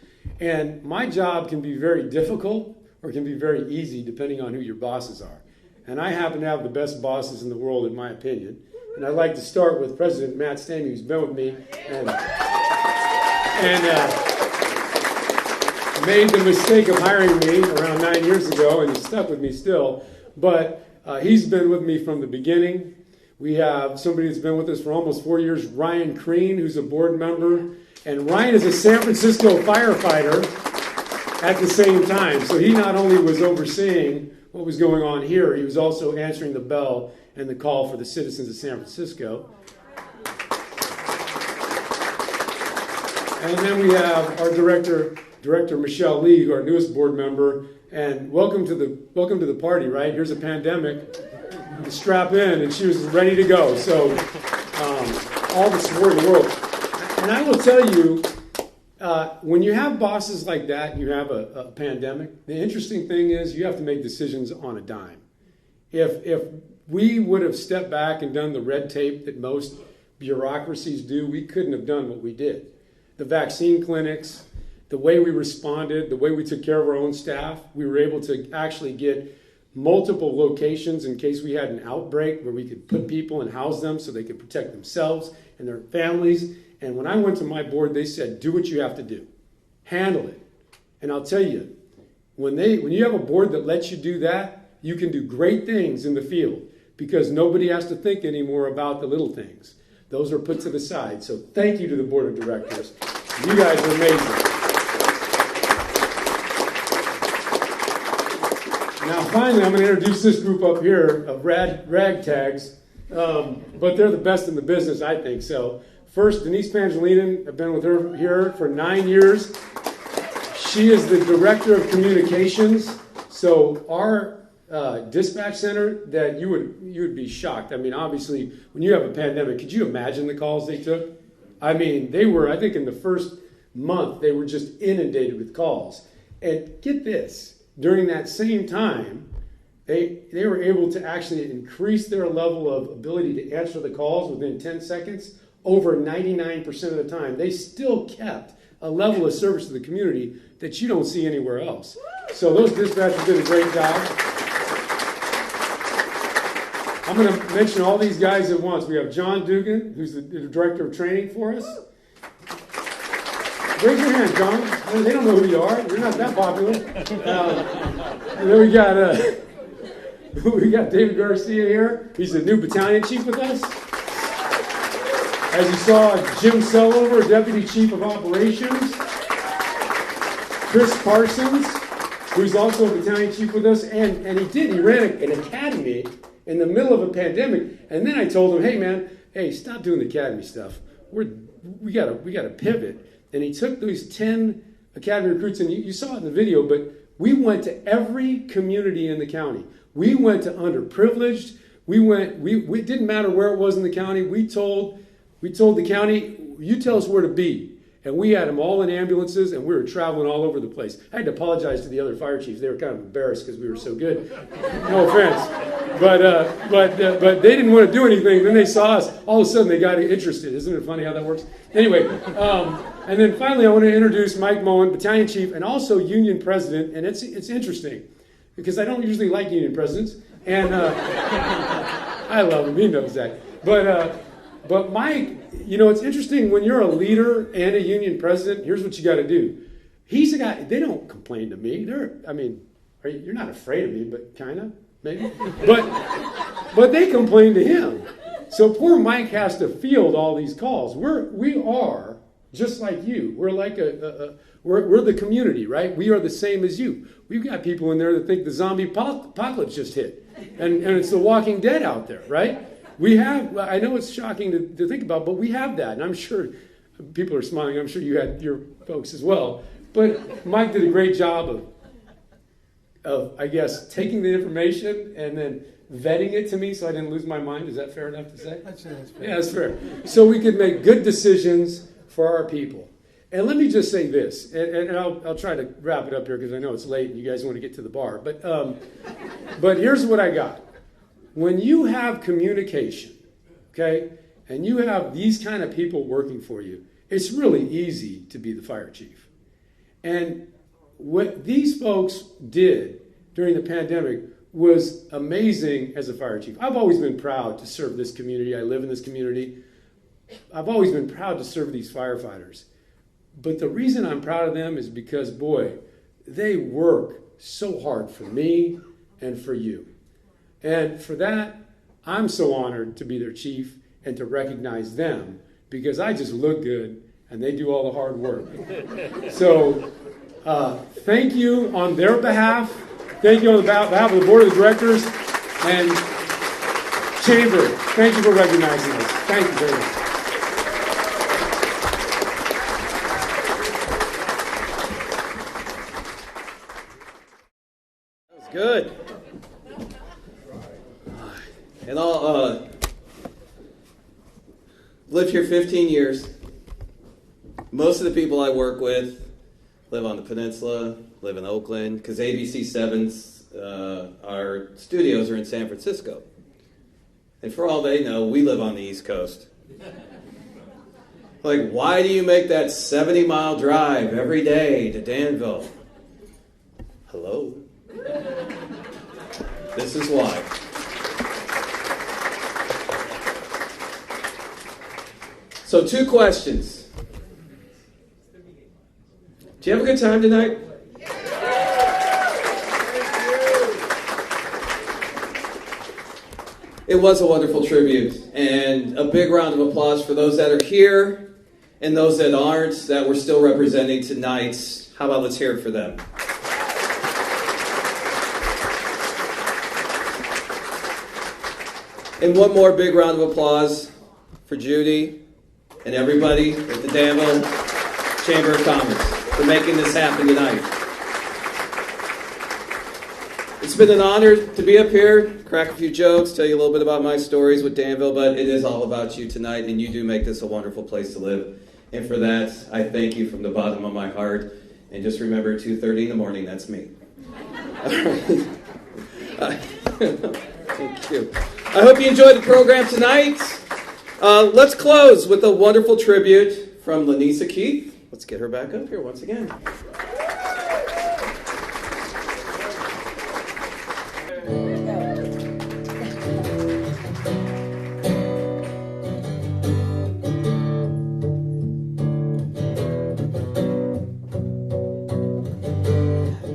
and my job can be very difficult or can be very easy depending on who your bosses are. And I happen to have the best bosses in the world, in my opinion. And I'd like to start with President Matt Stamey, who's been with me. And and made the mistake of hiring me around 9 years ago, and he's stuck with me still. But he's been with me from the beginning. We have somebody that's been with us for almost 4 years, Ryan Crean, who's a board member. And Ryan is a San Francisco firefighter at the same time. So he not only was overseeing what was going on here, he was also answering the bell and the call for the citizens of San Francisco. And then we have our director Michelle Lee, our newest board member. And welcome to the party, right? Here's a pandemic. Strap in, and she was ready to go. So all the support in the world. And I will tell you, when you have bosses like that, you have a pandemic, the interesting thing is you have to make decisions on a dime. If we would have stepped back and done the red tape that most bureaucracies do, we couldn't have done what we did. The vaccine clinics, the way we responded, the way we took care of our own staff, we were able to actually get multiple locations in case we had an outbreak where we could put people and house them so they could protect themselves and their families. And when I went to my board, they said, do what you have to do. Handle it. And I'll tell you, when you have a board that lets you do that, you can do great things in the field because nobody has to think anymore about the little things. Those are put to the side. So thank you to the board of directors. You guys are amazing. Now, finally, I'm going to introduce this group up here of ragtags, but they're the best in the business, I think. So, first, Denise Pangelinen. I've been with her here for 9 years. She is the director of communications. So, our dispatch center, that you would be shocked. I mean, obviously, when you have a pandemic, could you imagine the calls they took? I mean, they were, I think, in the first month, they were just inundated with calls. And get this. During that same time, they were able to actually increase their level of ability to answer the calls within 10 seconds. Over 99% of the time, they still kept a level of service to the community that you don't see anywhere else. So those dispatchers did a great job. I'm going to mention all these guys at once. We have John Dugan, who's the director of training for us. Raise your hand, John. They don't know who you are. You're not that popular. And then we got David Garcia here. He's the new battalion chief with us. As you saw, Jim Sellover, deputy chief of operations. Chris Parsons, who's also a battalion chief with us, and he ran an academy in the middle of a pandemic. And then I told him, hey, stop doing the academy stuff. We gotta pivot. And he took those 10 academy recruits, and you saw it in the video, but we went to every community in the county. We went to underprivileged. It didn't matter where it was in the county. We told the county, you tell us where to be. And we had them all in ambulances, and we were traveling all over the place. I had to apologize to the other fire chiefs. They were kind of embarrassed because we were so good. No offense. But they didn't want to do anything. Then they saw us. All of a sudden, they got interested. Isn't it funny how that works? Anyway, and then finally, I want to introduce Mike Moen, battalion chief, and also union president. And it's interesting because I don't usually like union presidents, and I love him. He knows that. But Mike, it's interesting when you're a leader and a union president. Here's what you got to do. He's a guy. They don't complain to me. You're not afraid of me, but kind of maybe. But they complain to him. So poor Mike has to field all these calls. We are just like you. We're like we're the community, right? We are the same as you. We've got people in there that think the zombie apocalypse just hit, and it's the Walking Dead out there, right? We have, I know it's shocking to think about, but we have that. And I'm sure people are smiling. I'm sure you had your folks as well. But Mike did a great job of I guess, taking the information and then vetting it to me so I didn't lose my mind. Is that fair enough to say? That's fair. Yeah, that's fair. So we could make good decisions for our people. And let me just say this, and I'll try to wrap it up here because I know it's late and you guys want to get to the bar. But here's what I got. When you have communication, okay, and you have these kind of people working for you, it's really easy to be the fire chief. And what these folks did during the pandemic was amazing as a fire chief. I've always been proud to serve this community. I live in this community. I've always been proud to serve these firefighters. But the reason I'm proud of them is because, boy, they work so hard for me and for you. And for that, I'm so honored to be their chief and to recognize them, because I just look good and they do all the hard work. So thank you on their behalf. Thank you on behalf of the board of directors and Chamber. Thank you for recognizing us. Thank you very much. Good. And I'll lived here 15 years. Most of the people I work with live on the peninsula, live in Oakland, because ABC7's, our studios are in San Francisco. And for all they know, we live on the East Coast. Like, why do you make that 70-mile drive every day to Danville? Hello? This is why. So 2 questions. Do you have a good time tonight? It was a wonderful tribute, and a big round of applause for those that are here and those that aren't, that we're still representing tonight. How about let's hear it for them? And one more big round of applause for Judy and everybody at the Danville Chamber of Commerce for making this happen tonight. It's been an honor to be up here, crack a few jokes, tell you a little bit about my stories with Danville, but it is all about you tonight, and you do make this a wonderful place to live. And for that, I thank you from the bottom of my heart. And just remember, 2:30 in the morning, that's me. Thank you. I hope you enjoyed the program tonight. Let's close with a wonderful tribute from Lanisa Keith. Let's get her back up here once again.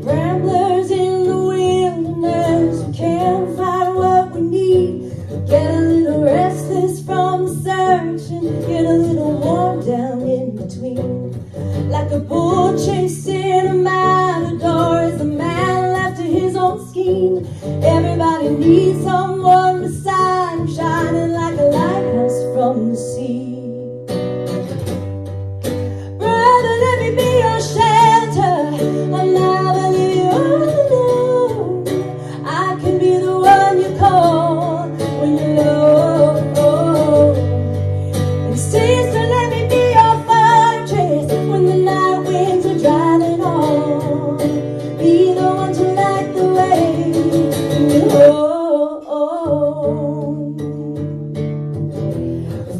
Ramblers in the wilderness, we can't find what we need. Get a little restless from the search and get a little warm down in between. Like a bull chasing a matador as a man left to his own scheme. Everybody needs someone beside him, shining like a lighthouse from the sea. Brother, let me be your shelter. I'll never leave you all alone. I can be the one you call when you're low. And sister, let me be your fortress when the night winds are driving on. Be the one to light the way when you're home.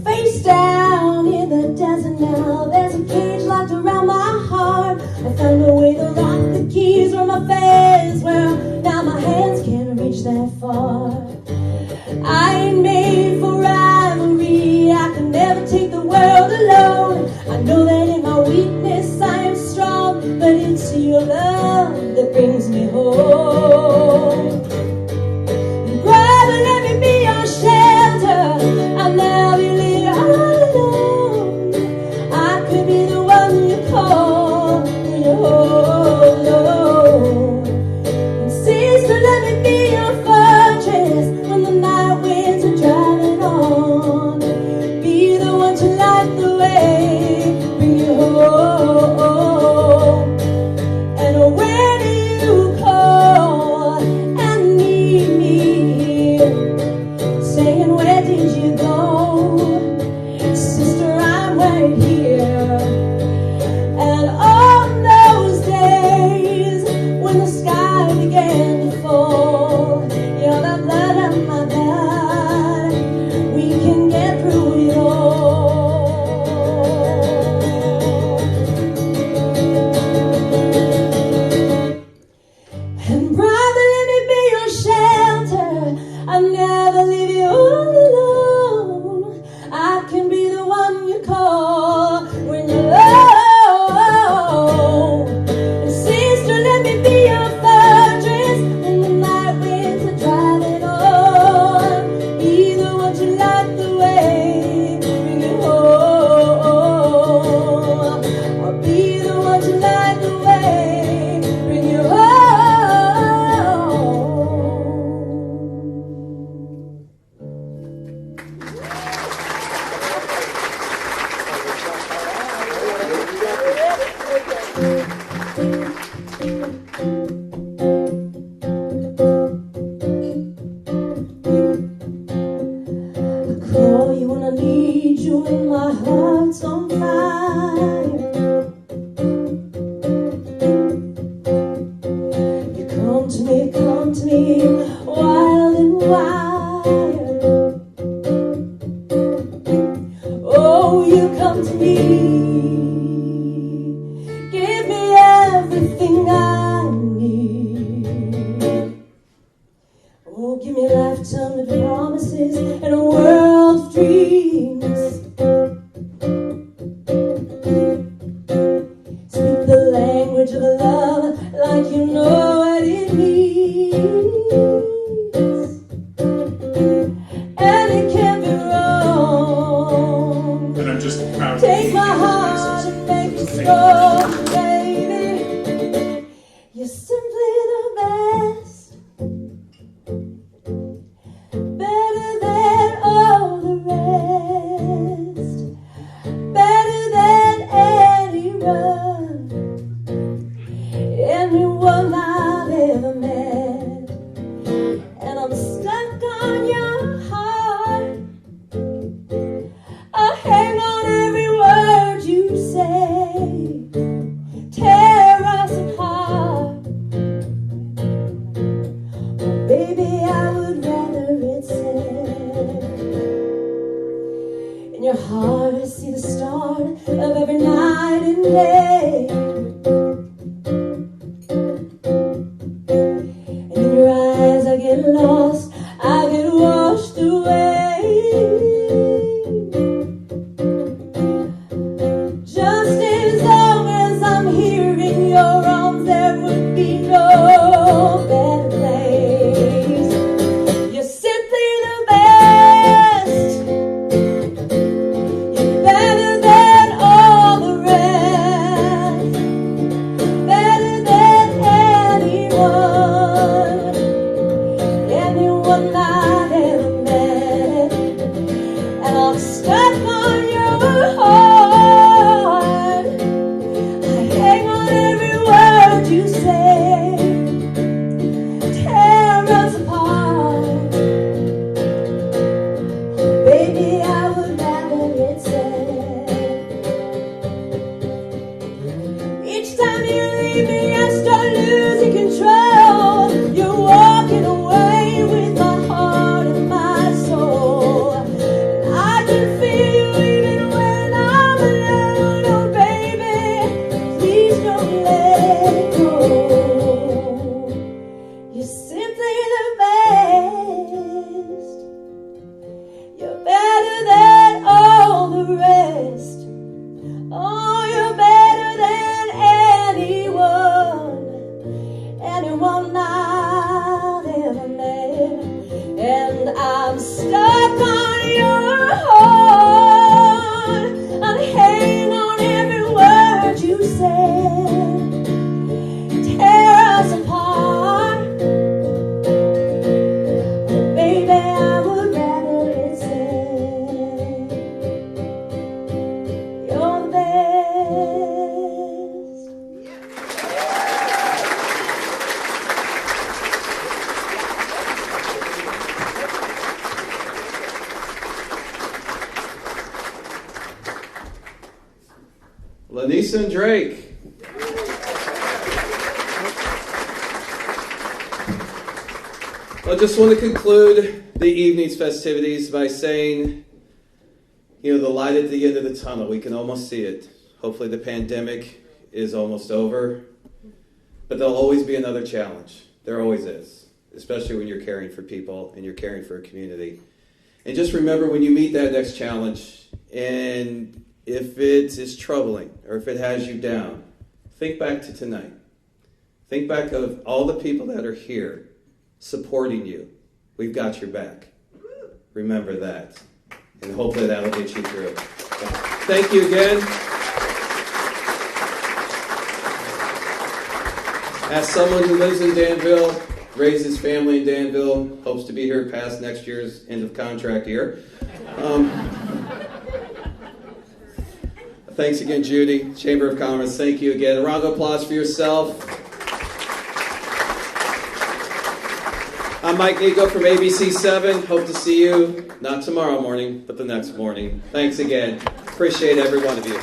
Face down in the desert now, there's a cage locked around my heart. I found a way to lock the keys from my face, well, now my hands can't reach that far. I ain't made for rivalry, I can never take the world alone. I know that in my weakness I am strong, but it's your love that brings me home. Brother, let me be your shelter, I'll never leave you all alone. I could be the one you call when you're alone. And sister, let me be your fortress when the night winds are driving on. Be the one to light the way, bring you home. And when you call and need me here, saying where did you go? Sister, I'm right here. And on those days when the sky began to fall, you're the blood of my blood, we can get through it all. And brother, let me be your shelter, I'll never leave you all alone. I can be the one you call when You come to me, wild and wild. Oh, you come to me, give me everything I need. Oh, give me lifetime of promises and a world of dreams. Speak the language of love like you know what it means. And it can't be wrong. And I'm just proud Take my heart and make it strong, baby. You're simply the best. Better than all the rest. Better than anyone I've ever met. And I'm stuck on your heart. I hang on every word you say. Tear us apart. Oh, baby, I would rather it said. In your heart I see the start of every night and day. And in your eyes I get lost, I get washed away. Just as long as I'm here in your arms, there would be no better place. You're simply the best. You're better than all the rest. Better than anyone I've ever met. And I'm stuck on your heart. I hang on every word you say. Tear us apart. Baby, I would rather it said. Each time you leave me, I start losing control. You're walking away with my heart and my soul. And I can feel you even when I'm alone. Oh, baby, please don't let go. You're simply the best. You're better than all the rest. Oh, you're better than anyone I've ever met. And I'm stuck on your heart. I'm hanging on every word you said. Tear us apart. Baby, I would rather it said. You're the best. Lanisa and Drake. I just want to conclude the evening's festivities by saying, the light at the end of the tunnel, we can almost see it. Hopefully the pandemic is almost over, but there'll always be another challenge. There always is, especially when you're caring for people and you're caring for a community. And just remember when you meet that next challenge, and if it is troubling or if it has you down, think back to tonight. Think back of all the people that are here supporting you. We've got your back. Remember that. And hopefully that'll get you through. Thank you again. As someone who lives in Danville, raised his family in Danville, hopes to be here past next year's end of contract year. Thanks again, Judy. Chamber of Commerce, thank you again. A round of applause for yourself. I'm Mike Nico from ABC7. Hope to see you, not tomorrow morning, but the next morning. Thanks again. Appreciate every one of you.